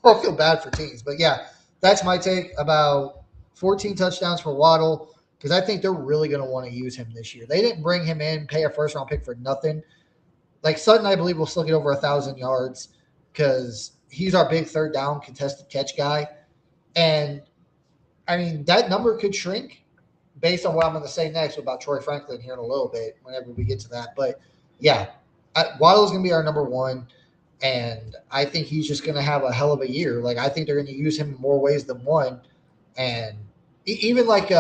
I feel bad for teams, but yeah, that's my take about 14 touchdowns for Waddle. Because I think they're really going to want to use him this year. They didn't bring him in, pay a first round pick for nothing. Like Sutton, I believe, will still get over 1,000 yards because he's our big third down contested catch guy. And I mean, that number could shrink based on what I'm going to say next about Troy Franklin here in a little bit whenever we get to that. But yeah, Waddle's going to be our number one. And I think he's just going to have a hell of a year. Like, I think they're going to use him in more ways than one. And even like,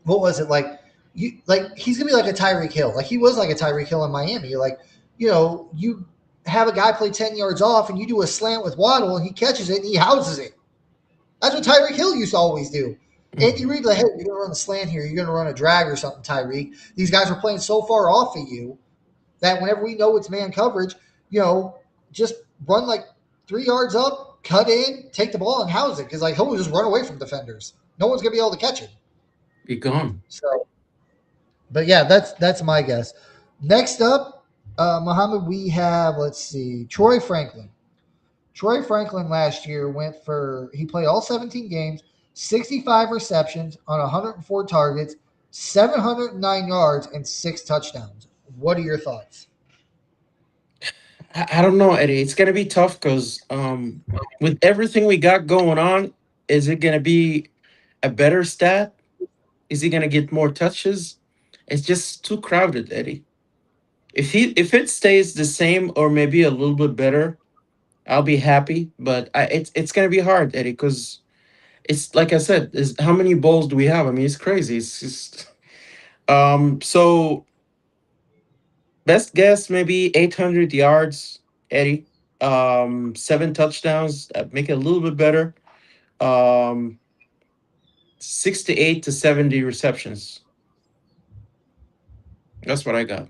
what was it like? He's gonna be like a Tyreek Hill. Like he was like a Tyreek Hill in Miami. Like, you have a guy play 10 yards off and you do a slant with Waddle and he catches it and he houses it. That's what Tyreek Hill used to always do. Andy Reid, like, hey, you're gonna run a slant here, you're gonna run a drag or something, Tyreek. These guys are playing so far off of you that whenever we know it's man coverage, just run like 3 yards up, cut in, take the ball and house it. Because like he'll just run away from defenders. No one's gonna be able to catch him. Be gone. So, but yeah, that's my guess. Next up, Mohamed, we have, let's see, Troy Franklin. Troy Franklin last year he played all 17 games, 65 receptions on 104 targets, 709 yards, and 6 touchdowns. What are your thoughts? I don't know, Eddie. It's gonna be tough because with everything we got going on, is it gonna be a better stat? Is he gonna get more touches? It's just too crowded, Eddie. If it stays the same or maybe a little bit better, I'll be happy. But it's gonna be hard, Eddie, because it's like I said, is how many bowls do we have? I mean, it's crazy. It's just so best guess maybe 800 yards, Eddie. Seven touchdowns, make it a little bit better. Um, 68 to 70 receptions. That's what I got.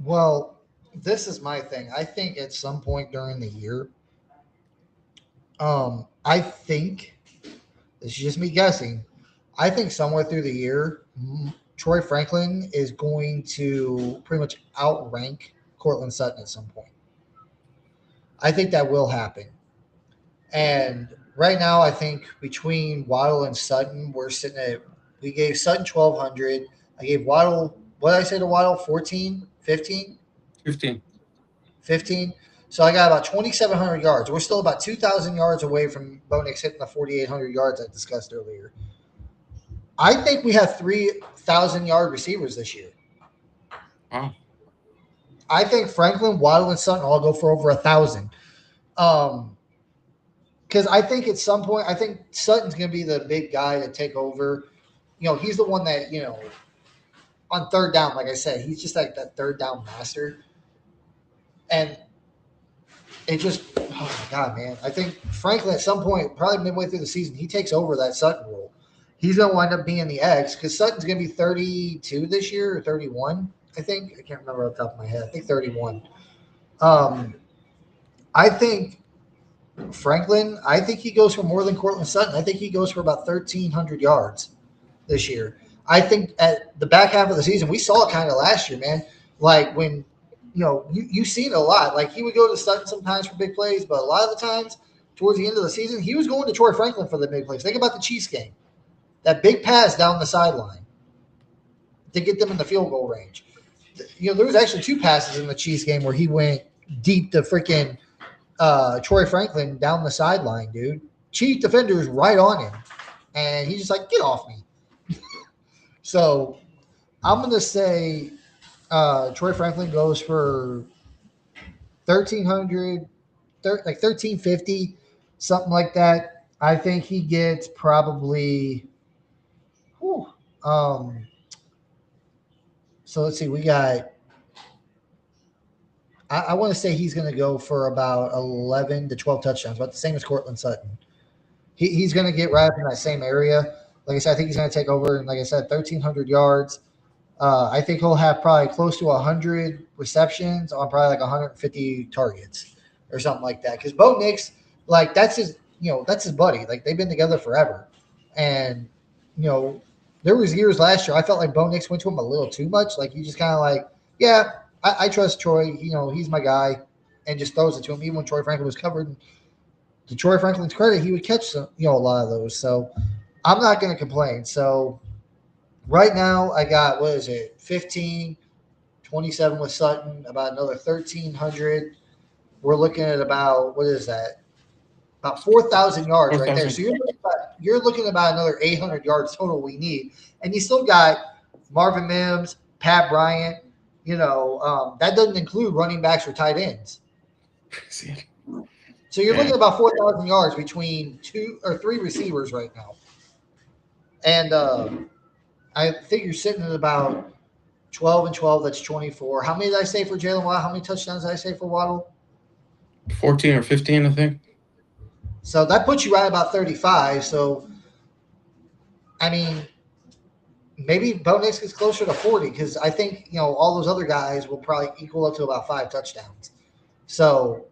Well, this is my thing. I think at some point during the year, I think this is just me guessing. I think somewhere through the year, Troy Franklin is going to pretty much outrank Cortland Sutton at some point. I think that will happen. And right now, I think between Waddle and Sutton, we're sitting at, we gave Sutton 1,200. I gave Waddle, what did I say to Waddle? 14, 15, 15. 15. So I got about 2,700 yards. We're still about 2,000 yards away from Bo Nix hitting the 4,800 yards I discussed earlier. I think we have 3,000-yard receivers this year. Wow. I think Franklin, Waddle, and Sutton all go for over 1,000. Because I think at some point, I think Sutton's going to be the big guy to take over. He's the one that on third down, like I said, he's just like that third down master. And it just, oh my God, man. I think Franklin at some point, probably midway through the season, he takes over that Sutton role. He's going to wind up being the X because Sutton's going to be 32 this year or 31, I think. I can't remember off the top of my head. I think 31. I think Franklin, I think he goes for more than Cortland Sutton. I think he goes for about 1,300 yards this year. I think at the back half of the season, we saw it kind of last year, man. Like when you've seen it a lot. Like he would go to Sutton sometimes for big plays, but a lot of the times towards the end of the season, he was going to Troy Franklin for the big plays. Think about the Chiefs game. That big pass down the sideline to get them in the field goal range. There was actually two passes in the Chiefs game where he went deep to freaking Troy Franklin down the sideline, dude. Chief defenders right on him. And he's just like, get off me. So I'm going to say Troy Franklin goes for 1,300, like 1,350, something like that. I think he gets probably. Whew, um, so let's see. We got. I want to say he's going to go for about 11 to 12 touchdowns, about the same as Cortland Sutton. He's going to get right up in that same area. Like I said, I think he's going to take over, and like I said, 1,300 yards. I think he'll have probably close to 100 receptions on probably like 150 targets or something like that. Because Bo Nix, like that's his buddy. Like they've been together forever, and there was years last year I felt like Bo Nix went to him a little too much. Like he just kind of like, yeah, I trust Troy. He's my guy, and just throws it to him. Even when Troy Franklin was covered, to Troy Franklin's credit, he would catch a lot of those. So I'm not going to complain. So right now, I got, what is it, 15, 27 with Sutton, about another 1,300. We're looking at about, what is that? About 4,000 yards right there. So 4,000. you're looking at about another 800 yards total we need. And you still got Marvin Mims, Pat Bryant. That doesn't include running backs or tight ends. So you're looking at about 4,000 yards between two or three receivers right now. And I think you're sitting at about 12 and 12. That's 24. How many did I say for Jalen Waddle? How many touchdowns did I say for Waddle? 14 or 15, I think. So that puts you right about 35. So, I mean, maybe Bo Nix gets closer to 40 because I think, all those other guys will probably equal up to about 5 touchdowns. So,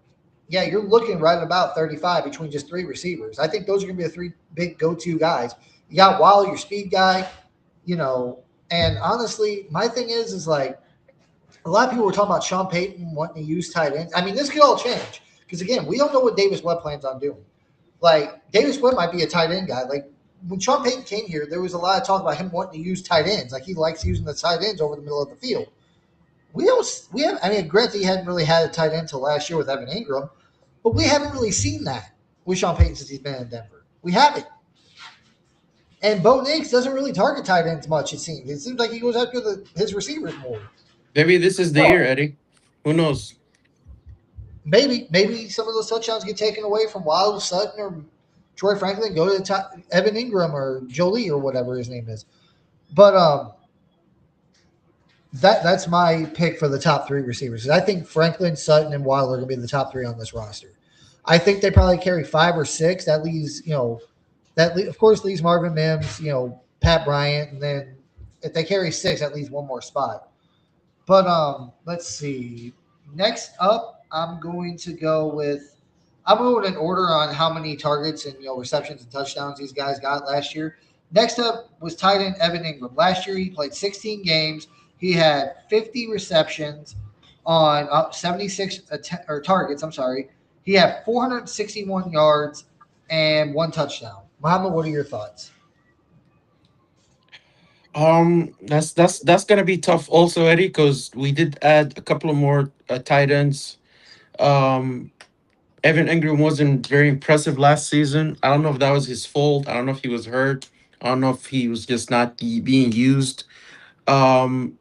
yeah, you're looking right at about 35 between just 3 receivers. I think those are going to be the 3 big go-to guys. You got Waddle, your speed guy, and honestly, my thing is like a lot of people were talking about Sean Payton wanting to use tight ends. I mean, this could all change because, again, we don't know what Davis Webb plans on doing. Like, Davis Webb might be a tight end guy. Like, when Sean Payton came here, there was a lot of talk about him wanting to use tight ends. Like, he likes using the tight ends over the middle of the field. We don't. We have. I mean, granted, he hadn't really had a tight end until last year with Evan Ingram, but we haven't really seen that with Sean Payton since he's been in Denver. We haven't. And Bo Nix doesn't really target tight ends much. It seems. It seems like he goes after his receivers more. Maybe this is the year, Well, Eddie. Who knows? maybe some of those touchdowns get taken away from Wild Sutton or Troy Franklin. Go to Evan Ingram or Jolie or whatever his name is. But that's my pick for the top three receivers. I think Franklin, Sutton, and Waddle are going to be the top three on this roster. I think they probably carry 5 or 6. That leaves, of course leaves Marvin Mims, Pat Bryant, and then if they carry 6, that leaves one more spot. But let's see. Next up, I'm going in order on how many targets and receptions and touchdowns these guys got last year. Next up was tight end Evan Ingram. Last year he played 16 games. He had 50 receptions on 76 or targets. I'm sorry. He had 461 yards and 1 touchdown. Mohamed, what are your thoughts? That's gonna be tough also, Eddie, because we did add a couple of more tight ends. Um, Evan Ingram wasn't very impressive last season. I don't know if that was his fault. I don't know if he was hurt. I don't know if he was just not being used. Um,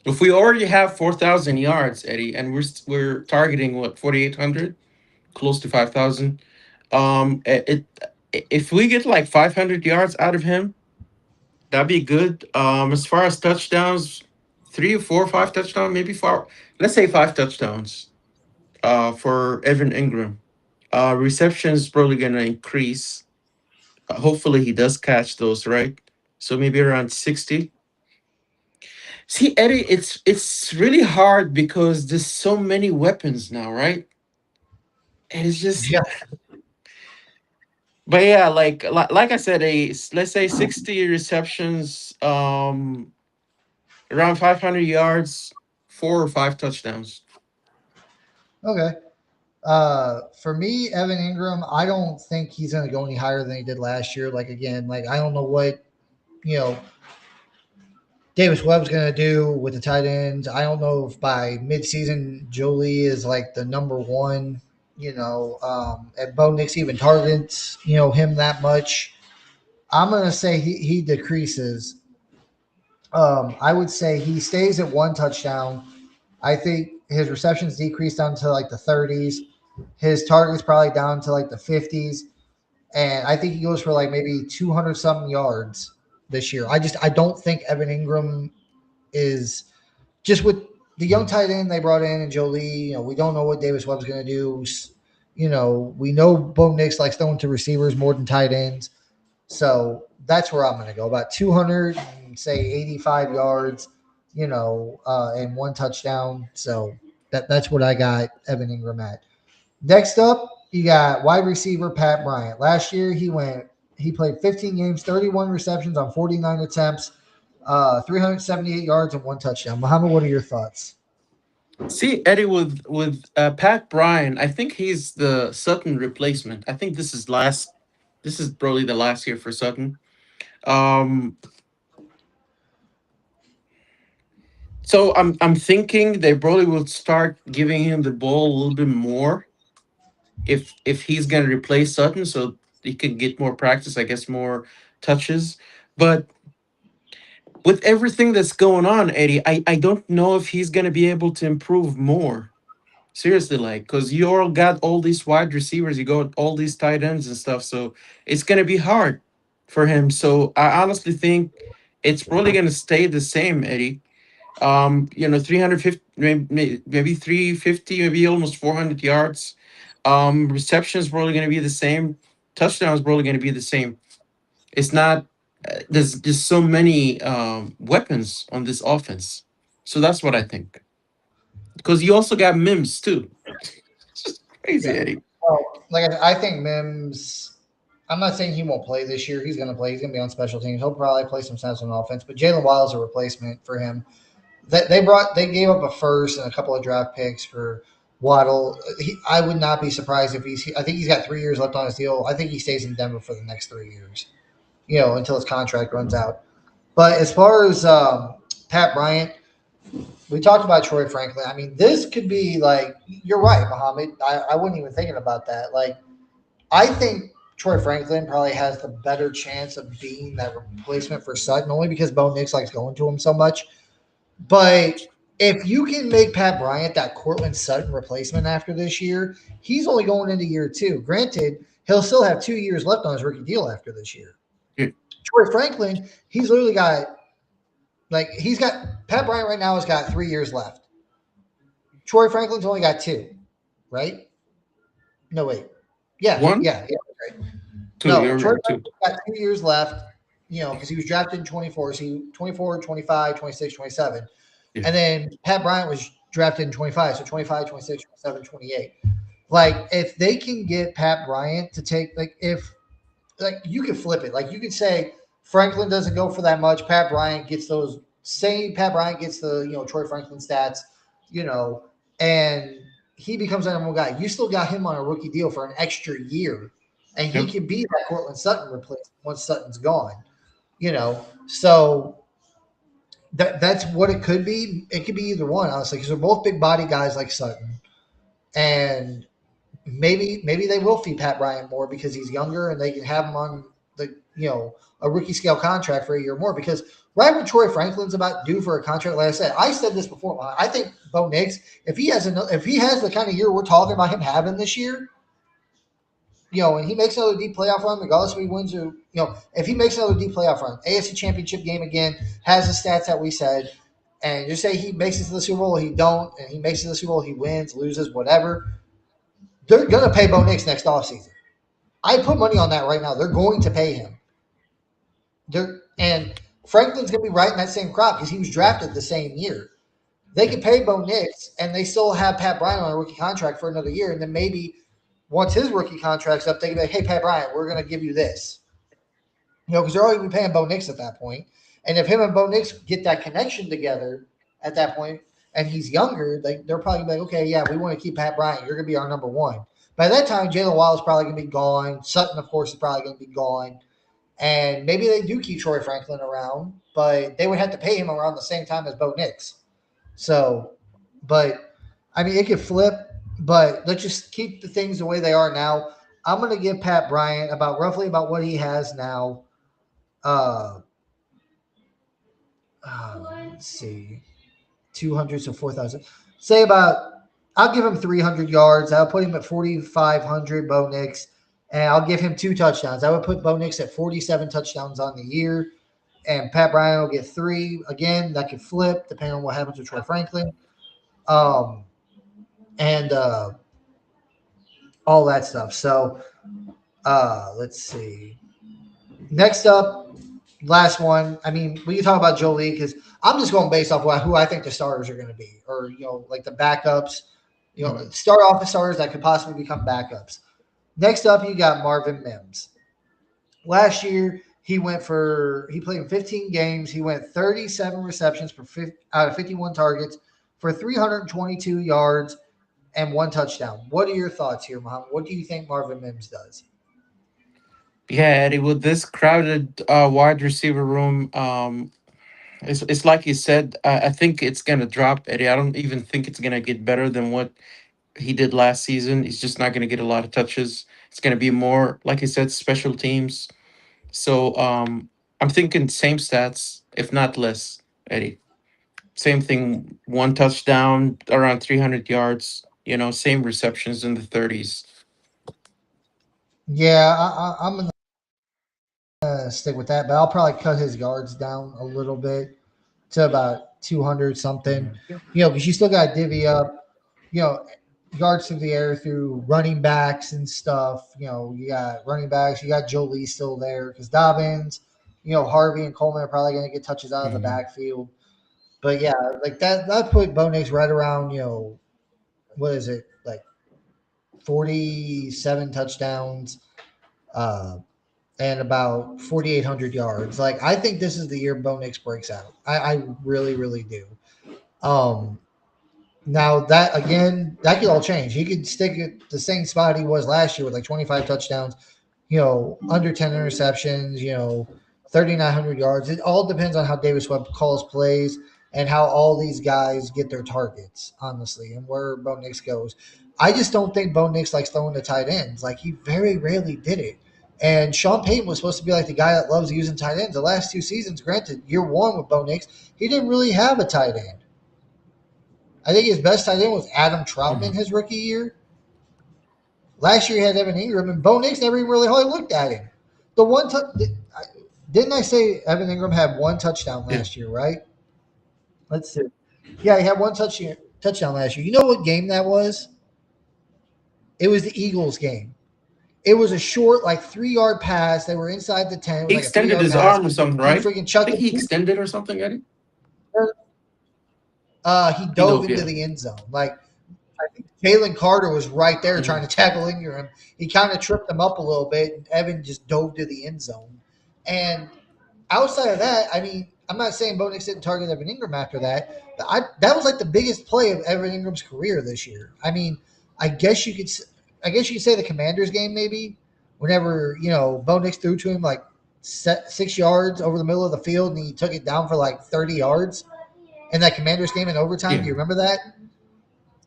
if we already have 4,000 yards, Eddie, and we're targeting what 4,800, close to 5,000. If we get like 500 yards out of him, that'd be good. As far as touchdowns, 3 or 4 or 5 touchdowns, maybe 4. Let's say 5 touchdowns. For Evan Ingram. Receptions probably gonna increase. Hopefully he does catch those, right? So maybe around 60. See, Eddie, it's really hard because there's so many weapons now, right? And it's just, Yeah. but yeah, like I said, let's say 60 receptions, around 500 yards, 4 or 5 touchdowns. Okay. For me, Evan Ingram, I don't think he's going to go any higher than he did last year. Like again, like I don't know what you know Davis Webb's going to do with the tight ends. I don't know if by midseason Jolie is like the number one. And Bo Nix even targets him that much. I'm going to say he decreases. I would say he stays at 1 touchdown. I think his receptions decreased down to like the 30s. His targets probably down to like the 50s, and I think he goes for like maybe 200 something yards this year. I don't think Evan Ingram is just with the young tight end they brought in and Jolie. We don't know what Davis Webb's going to do. We know Bo Nix likes throwing to receivers more than tight ends, so that's where I'm going to go about 200, say 85 yards, and 1 touchdown. So that's what I got Evan Ingram at. Next up, you got wide receiver Pat Bryant. Last year, he played 15 games, 31 receptions on 49 attempts, 378 yards and 1 touchdown. Muhammad, what are your thoughts? See, Eddie, with Pat Bryan, I think he's the Sutton replacement. I think this is last. This is probably the last year for Sutton. Um, so I'm thinking they probably will start giving him the ball a little bit more if he's gonna replace Sutton, so he can get more practice, I guess, more touches. But with everything that's going on, Eddie, I don't know if he's gonna be able to improve more. Seriously, like, because you all got all these wide receivers, you got all these tight ends and stuff, so it's gonna be hard for him. So I honestly think it's probably gonna stay the same, Eddie. 350, maybe 350, maybe almost 400 yards. Receptions probably gonna be the same. Touchdowns probably gonna be the same. It's not. There's just so many weapons on this offense, so that's what I think. Because you also got Mims too. It's just crazy, Yeah. Eddie. Well, like I think Mims. I'm not saying he won't play this year. He's going to play. He's going to be on special teams. He'll probably play some snaps on offense. But Jalen Wild's a replacement for him. They gave up a first and a couple of draft picks for Waddle. I would not be surprised if he's. I think he's got 3 years left on his deal. I think he stays in Denver for the next 3 years. Until his contract runs out. But as far as Pat Bryant, we talked about Troy Franklin. I mean, this could be like you're right, Mohamed. I wasn't even thinking about that. Like, I think Troy Franklin probably has the better chance of being that replacement for Sutton, only because Bo Nix likes going to him so much. But if you can make Pat Bryant that Cortland Sutton replacement after this year, he's only going into year two. Granted, he'll still have 2 years left on his rookie deal after this year. Yeah. Troy Franklin, he's literally got he's got Pat Bryant right now has got 3 years left. Troy Franklin's only got two, right? No, wait. Yeah, One, yeah, yeah. Right. two. No, You're Troy right. Two. Franklin's got 2 years left, because he was drafted in 24. So he 24, 25, 26, 27. Yeah. And then Pat Bryant was drafted in 25. So 25, 26, 27, 28. Like, if they can get Pat Bryant to take, you could flip it. Like, you could say Franklin doesn't go for that much. Pat Bryant gets those. Say Pat Bryant gets the Troy Franklin stats, you know, and he becomes the number one guy. You still got him on a rookie deal for an extra year, and he Yep. can be that Cortland Sutton replacement once Sutton's gone. So that's what it could be. It could be either one, honestly, because they're both big body guys like Sutton, and maybe they will feed Pat Bryant more because he's younger and they can have him on a rookie scale contract for a year more. Because right when Troy Franklin's about due for a contract, like I said this before, I think Bo Nix, if he has the kind of year we're talking about him having this year, and he makes another deep playoff run, regardless if he wins or if he makes another deep playoff run, AFC Championship game again, has the stats that we said, and just say he makes it to the Super Bowl, he don't, and he makes it to the Super Bowl, he wins, loses, whatever. They're gonna pay Bo Nix next offseason. I put money on that right now. They're going to pay him. And Franklin's gonna be right in that same crop because he was drafted the same year. They Yeah. could pay Bo Nix and they still have Pat Bryant on a rookie contract for another year, and then maybe once his rookie contract's up, they can be like, "Hey, Pat Bryant, we're gonna give you this," because they're already gonna be paying Bo Nix at that point. And if him and Bo Nix get that connection together at that point, and he's younger, they're probably gonna be like, "Okay, yeah, we want to keep Pat Bryant. You're gonna be our number one." By that time, Jalen Waddle's probably gonna be gone. Sutton, of course, is probably gonna be gone. And maybe they do keep Troy Franklin around, but they would have to pay him around the same time as Bo Nix. So, but I mean, it could flip, but let's just keep the things the way they are now. I'm going to give Pat Bryant roughly about what he has now. Uh, let's see, 200 to 4,000. Say about, I'll give him 300 yards. I'll put him at 4,500, Bo Nix, and I'll give him 2 touchdowns. I would put Bo Nix at 47 touchdowns on the year, and Pat Bryant will get 3. Again, that could flip depending on what happens with Troy Franklin. Um, and all that stuff. So let's see. Next up, last one. I mean, we can talk about Jolie because I'm just going based off who I think the starters are going to be, or like the backups. Mhm. Start off the starters that could possibly become backups. Next up, you got Marvin Mims. Last year, he played in 15 games. He went 37 receptions out of 51 targets for 322 yards and 1 touchdown. What are your thoughts here, Mohamed? What do you think Marvin Mims does? Yeah, Eddie, with this crowded wide receiver room, it's like you said. I think it's gonna drop, Eddie. I don't even think it's gonna get better than what he did last season. He's just not gonna get a lot of touches. It's gonna be more, like you said, special teams. So I'm thinking same stats, if not less, Eddie. Same thing, 1 touchdown, around 300 yards. Same receptions in the 30s. Yeah, I'm going to stick with that, but I'll probably cut his yards down a little bit to about 200 something. Mhm. Because you still got to divvy up, you know, yards through the air through running backs and stuff. You got running backs, you got Jolie still there because Dobbins, Harvey and Coleman are probably going to get touches out of the Mhm. backfield. But yeah, like that put Bo Nix right around, what is it, like 47 touchdowns, uh, and about 4,800 yards. Like, I think this is the year Bo Nix breaks out. I really, really do. Um, Now that again, that could all change. He could stick at the same spot he was last year with like 25 touchdowns, under 10 interceptions, 3,900 yards. It all depends on how Davis Webb calls plays. and how all these guys get their targets, honestly, and where Bo Nix goes. I just don't think Bo Nix likes throwing to tight ends. Like, he very rarely did it. And Sean Payton was supposed to be like the guy that loves using tight ends. The last 2 seasons, granted, year one with Bo Nix, he didn't really have a tight end. I think his best tight end was Adam Troutman Mhm. his rookie year. Last year he had Evan Ingram, and Bo Nix never even really hardly looked at him. The one didn't I say Evan Ingram had one touchdown Yeah. last year, right? Let's see. Yeah, he had one touchdown last year. You know what game that was? It was the Eagles game. It was a short, like 3 yard pass. They were inside the 10. It was He like a three extended yard his pass. arm or something, He right? freaking I chucked think he it. extended or something, Eddie. He He dove dove, into yeah. the end zone. Like, I think Jalen Carter was right there trying Hmm. to tackle Ingram. He kind of tripped him up a little bit, and Evan just dove to the end zone. And outside of that, I mean, I'm not saying Bo Nix didn't target Evan Ingram after that, but that was like the biggest play of Evan Ingram's career this year. I mean, I guess you could, I guess you could say the Commanders game maybe, whenever Bo Nix threw to him like 6 yards over the middle of the field, and he took it down for like 30 yards in that Commanders game in overtime. Do Yeah. you remember that?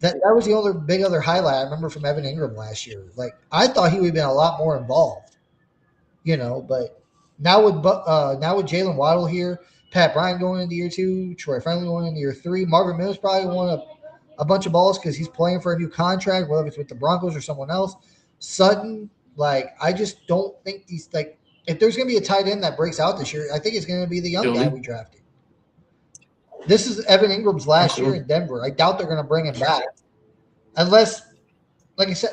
That was the other big other highlight I remember from Evan Ingram last year. Like, I thought he would have been a lot more involved, but now with Jalen Waddle here, Pat Bryant going into year two, Troy Franklin going into year three, Marvin Mills probably won a bunch of balls because he's playing for a new contract, whether it's with the Broncos or someone else. Sutton, like, I just don't think these, like, if there's going to be a tight end that breaks out this year, I think it's going to be the young guy Jolie. we drafted. This is Evan Ingram's last year Absolutely. in Denver. I doubt they're going to bring him back unless, like I said,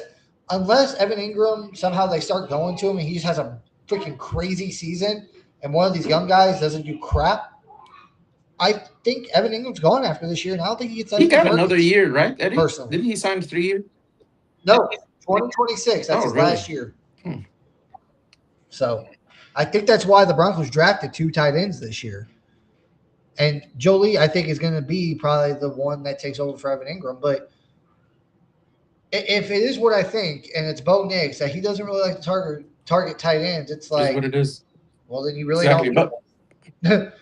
unless Evan Ingram somehow they start going to him and he just has a freaking crazy season and one of these young guys doesn't do crap. I think Evan Ingram's gone after this year, and I don't think he gets that He many got another targets year, right, Eddie? personally. Didn't he sign 3 years? No, 2026. That's Oh, his last really? year. Hmm. So I think that's why the Broncos drafted 2 tight ends this year. And Jolie, I think, is going to be probably the one that takes over for Evan Ingram. But if it is what I think, and it's Bo Nix that he doesn't really like to target tight ends, it's Is what like, it is. well, then you really Exactly. don't need But them.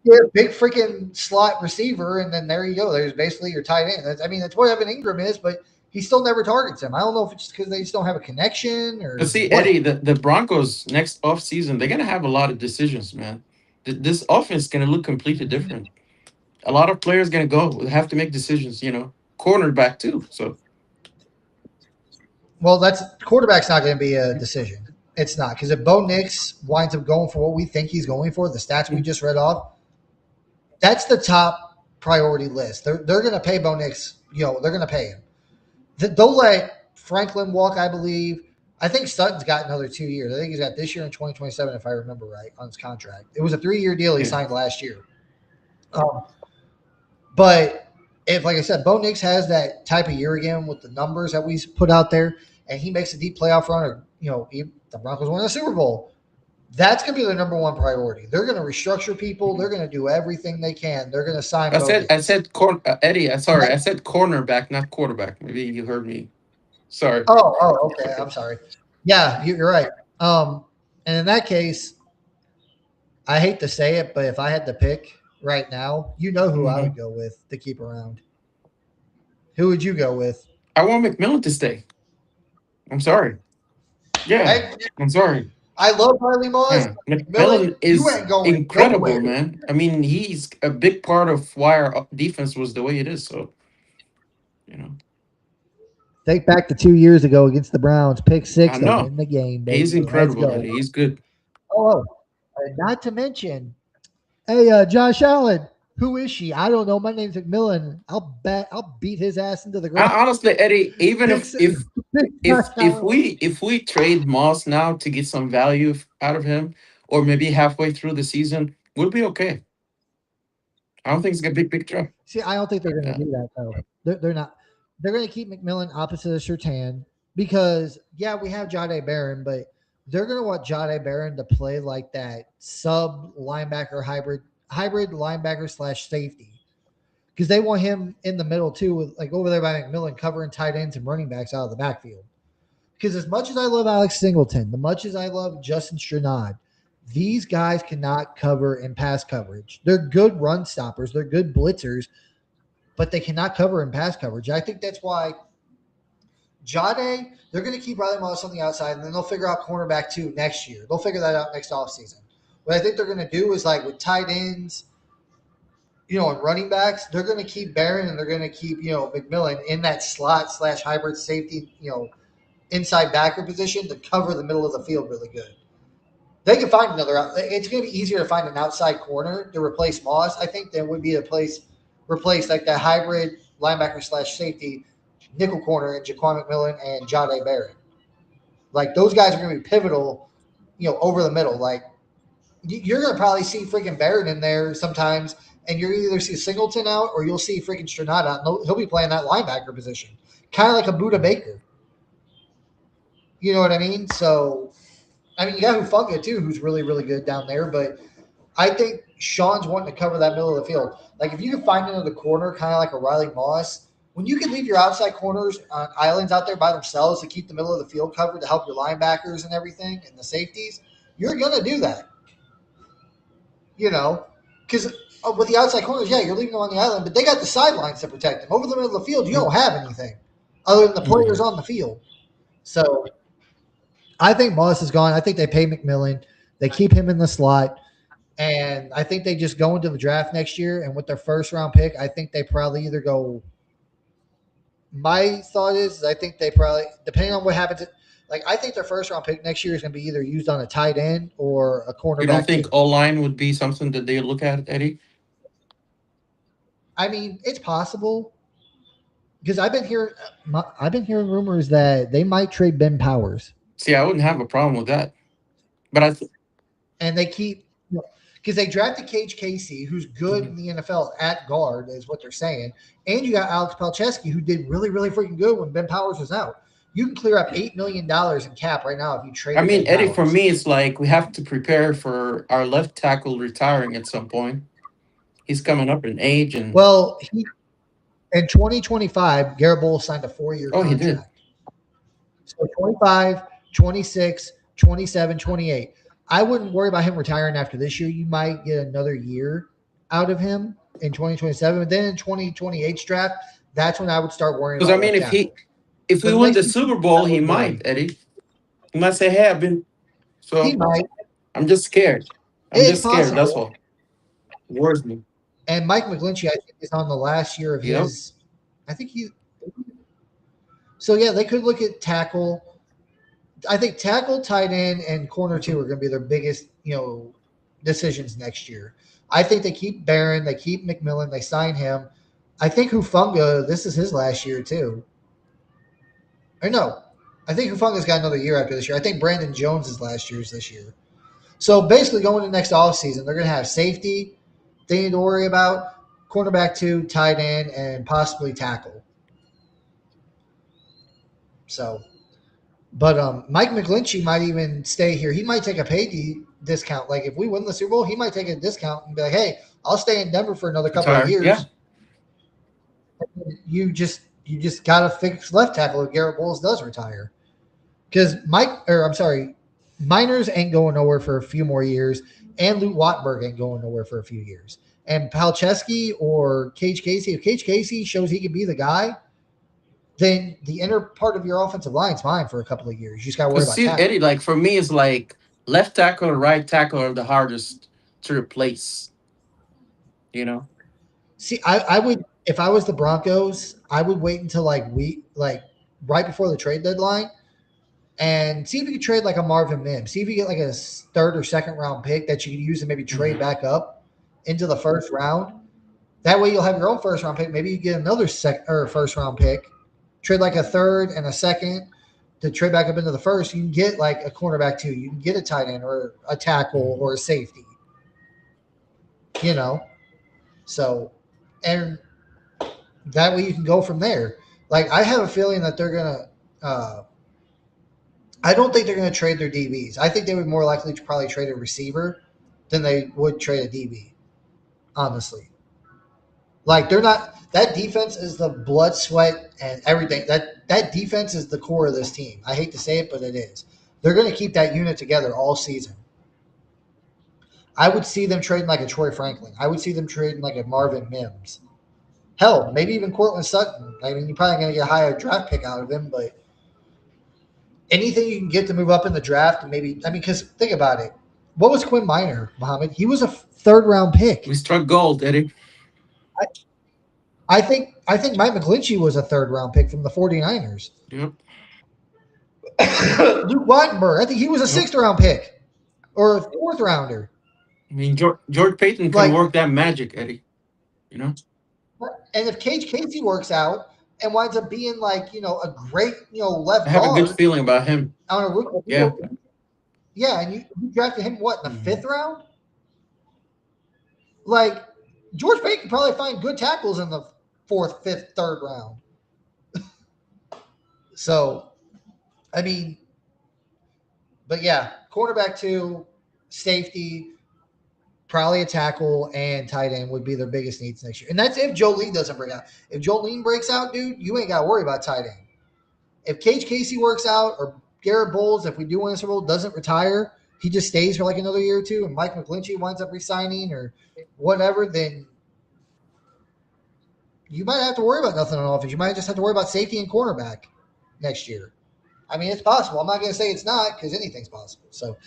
Yeah, big freaking slot receiver, and then there you go. There's basically your tight end. That's what Evan Ingram is, but he still never targets him. I don't know if it's just because they just don't have a connection or see, what. Eddie, the Broncos next off season, they're gonna have a lot of decisions, man. This offense is gonna look completely different. A lot of players gonna go have to make decisions. Cornerback too. So Well, that's quarterback's not going to be a decision. It's not because if Bo Nix winds up going for what we think he's going for, the stats we just read off, that's the top priority list. They're going to pay Bo Nix. They're going to pay him. They'll let Franklin walk, I believe. I think Sutton's got another 2 years. I think he's got this year in 2027, if I remember right, on his contract. It was a 3 year deal he yeah, signed last year. Um, but if, like I said, Bo Nix has that type of year again with the numbers that we put out there, and he makes a deep playoff run, or the Broncos win the Super Bowl, that's going to be their number one priority. They're going to restructure people. They're going to do everything they can. They're going to sign I Bo said I Nix. said Eddie. Sorry, I said cornerback, not quarterback. Maybe you heard me. Sorry. Okay. I'm sorry. Yeah, you're right. And in that case, I hate to say it, but if I had to pick right now, you know who I Hmm. would go with to keep around. Who would you go with? I want McMillan to stay. I'm sorry. Yeah, I, I'm sorry. I love Riley Moss. Yeah, McMillan, McMillan you is ain't going incredible, nowhere. man. I mean, he's a big part of why our defense was the way it is. So, you know, Think back to 2 years ago against the Browns, pick I six to know win the game, he's baby. Let's incredible, go. Eddie. He's good. Oh, not to mention, hey, Josh Allen, who is she? I don't know. My name's McMillan. I'll beat his ass into the ground. Honestly, Eddie, even Pick, if if pick Josh if if Allen. we if we trade Moss now to get some value out of him, or maybe halfway through the season, we'll be okay. I don't think it's gonna be a big drop. See, I don't think they're going Yeah. to do that though. They're not. They're going to keep McMillan opposite of Sertan because yeah, we have Jade Barron, but they're going to want Jade Barron to play like that sub linebacker hybrid linebacker slash safety because they want him in the middle too, with like over there by McMillan covering tight ends and running backs out of the backfield. Because as much as I love Alex Singleton, as much as I love Justin Stranad, These guys cannot cover in pass coverage. They're good run stoppers. They're good blitzers, but they cannot cover in pass coverage. I think that's why Jade, they're going to keep Riley Moss on the outside, and then they'll figure out cornerback two next year. They'll figure that out next offseason. What I think they're going to do is like with tight ends, and running backs, they're going to keep Barron and they're going to keep, McMillan in that slot / hybrid safety, inside backer position to cover the middle of the field really good. They can find another. It's going to be easier to find an outside corner to replace Moss, I think, than would be to replace like that hybrid linebacker / safety nickel corner in Jaquan McMillan and Jade Barron. Like those guys are going to be pivotal, over the middle. Like you're going to probably see freaking Barron in there sometimes, and you're either see Singleton out or you'll see freaking Strenada out. And he'll be playing that linebacker position, kind of like a Buda Baker. You know what I mean? So, I mean, you got Hufunga too, who's really, really good down there. But I think Sean's wanting to cover that middle of the field. Like if you can find another corner, kind of like a Riley Moss, when you can leave your outside corners on islands out there by themselves to keep the middle of the field covered to help your linebackers and everything and the safeties, you're going to do that. Because with the outside corners, yeah, you're leaving them on the island, but they got the sidelines to protect them. Over the middle of the field, you don't have anything other than the players on the field. So I think Moss is gone. I think they pay McMillan. They keep him in the slot. And I think they just go into the draft next year. And with their first round pick, I think they probably either go. My thought is, I think they probably, depending on what happens, like I think their first round pick next year is going to be either used on a tight end or a cornerback. You don't think O line would be something that they look at, Eddie? I mean, it's possible because I've been hearing rumors that they might trade Ben Powers. See, I wouldn't have a problem with that, but and they keep because they drafted Cage Casey, who's good in the NFL at guard, is what they're saying, and you got Alex Palczewski, who did really, really freaking good when Ben Powers was out. You can clear up $8 million in cap right now if you trade. I mean, Eddie, for me, it's like we have to prepare for our left tackle retiring at some point. He's coming up in age, and in 2025, Garrett Bowles signed a 4-year contract. He did. So 25, 26, 27, 28. I wouldn't worry about him retiring after this year. You might get another year out of him in 2027. But then in 2028's draft, that's when I would start worrying about. Because, I mean, if we win the Super Bowl, he might, Eddie. He might say, hey, I've been. So he might. I'm just scared. That's all. It worries me. And Mike McGlinchey, I think, is on the last year of his. I think he. So, yeah, they could look at tackle. I think tackle, tight end, and corner two are going to be their biggest, decisions next year. I think they keep Barron, they keep McMillan, they sign him. I think Hufunga, this is his last year too. Or no, I think Hufunga's got another year after this year. I think Brandon Jones' last year's this year. So basically, going to next offseason, they're going to have safety, they need to worry about, cornerback two, tight end, and possibly tackle. So. But Mike McGlinchey might even stay here. He might take a pay discount. Like if we win the Super Bowl, he might take a discount and be like, "Hey, I'll stay in Denver for another couple of years." Yeah. You just gotta fix left tackle if Garrett Bowles does retire, because Miners ain't going nowhere for a few more years, and Luke Wattenberg ain't going nowhere for a few years. And Palczewski or Cage Casey, if Cage Casey shows he can be the guy, then the inner part of your offensive line is fine for a couple of years. You just got to worry about that. Eddie, like for me, it's like left tackle and right tackle are the hardest to replace. See, I would, if I was the Broncos, I would wait until right before the trade deadline and see if you could trade like a Marvin Mims. See if you get like a 3rd or 2nd round pick that you could use and maybe trade back up into the 1st round. That way you'll have your own 1st round pick. Maybe you get another 1st round pick. Trade like a 3rd and a 2nd to trade back up into the 1st. You can get like a cornerback too. You can get a tight end or a tackle or a safety. So, and that way you can go from there. Like I have a feeling that they're gonna. I don't think they're gonna trade their DBs. I think they would more likely to probably trade a receiver than they would trade a DB. Honestly, like they're not. That defense is the blood, sweat, and everything. That defense is the core of this team. I hate to say it, but it is. They're going to keep that unit together all season. I would see them trading like a Troy Franklin. I would see them trading like a Marvin Mims. Hell, maybe even Cortland Sutton. I mean, you're probably going to get a higher draft pick out of him, but anything you can get to move up in the draft, and maybe, I mean, because think about it. What was Quinn Miner, Mohamed? He was a third round We pick. struck gold, Eddie. I think Mike McGlinchey was a third round pick from the 49ers. Yep. Luke Wattenberg, I think he was a Yep. sixth round pick or a fourth rounder. I mean, George Payton can Like, work that magic, Eddie. You know, and if Cage Casey works out and winds up being like, a great, I left have a good guard feeling about him. on a rookie Yeah. deal, yeah, and you drafted him what in the Hmm. fifth round? Like George Payton could probably find good tackles in the fourth, fifth, third round. So, I mean, but yeah, cornerback two, safety, probably a tackle, and tight end would be their biggest needs next year. And that's if Joe Lee doesn't break out. If Joe Lee breaks out, dude, you ain't got to worry about tight end. If Cage Casey works out or Garrett Bowles, if we do win a Super Bowl, doesn't retire, he just stays for like another year or two, and Mike McGlinchey winds up resigning or whatever, then you might have to worry about nothing on offense. You might just have to worry about safety and cornerback next year. I mean, it's possible. I'm not going to say it's not because anything's possible. So,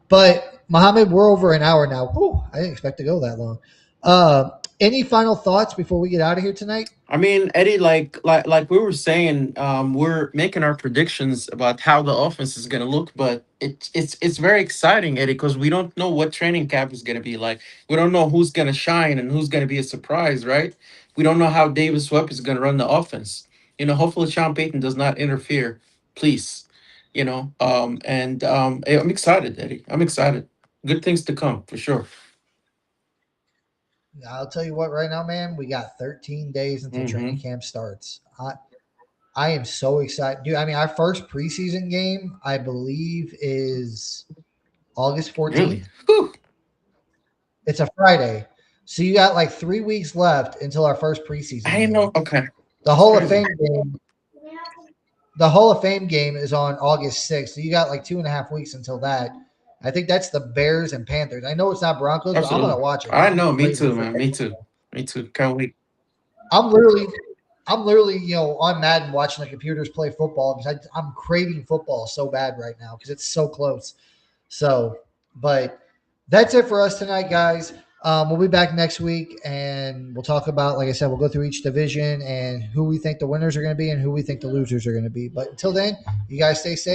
but Mohamed, we're over an hour now. Whew, I didn't expect to go that long. Any final thoughts before we get out of here tonight? I mean, Eddie, like we were saying, we're making our predictions about how the offense is going to look, but it's very exciting, Eddie, because we don't know what training camp is going to be like. We don't know who's going to shine and who's going to be a surprise, right? We don't know how Davis Webb is going to run the offense. Hopefully Sean Payton does not interfere, please. And I'm excited, Eddie. I'm excited. Good things to come for sure. I'll tell you what, right now, man, we got 13 days until training Hmm. camp starts. I am so excited, dude. I mean, our first preseason game, I believe, is August Really? 14th. Whew. It's a Friday. So you got like 3 weeks left until our first I preseason didn't know. game. Okay, The that's Hall of crazy. Fame game, the Hall of Fame game is on August 6th. So you got like 2.5 weeks until that. I think that's the Bears and Panthers. I know it's not Broncos, but I'm gonna Absolutely. watch it because I I'm know. Me crazy too, for man. Me too. football. Me too. Can't wait. I'm literally, I'm literally, on Madden watching the computers play football because I'm craving football so bad right now because it's so close. So, but that's it for us tonight, guys. We'll be back next week and we'll talk about, like I said, we'll go through each division and who we think the winners are going to be and who we think the losers are going to be. But until then, you guys stay safe.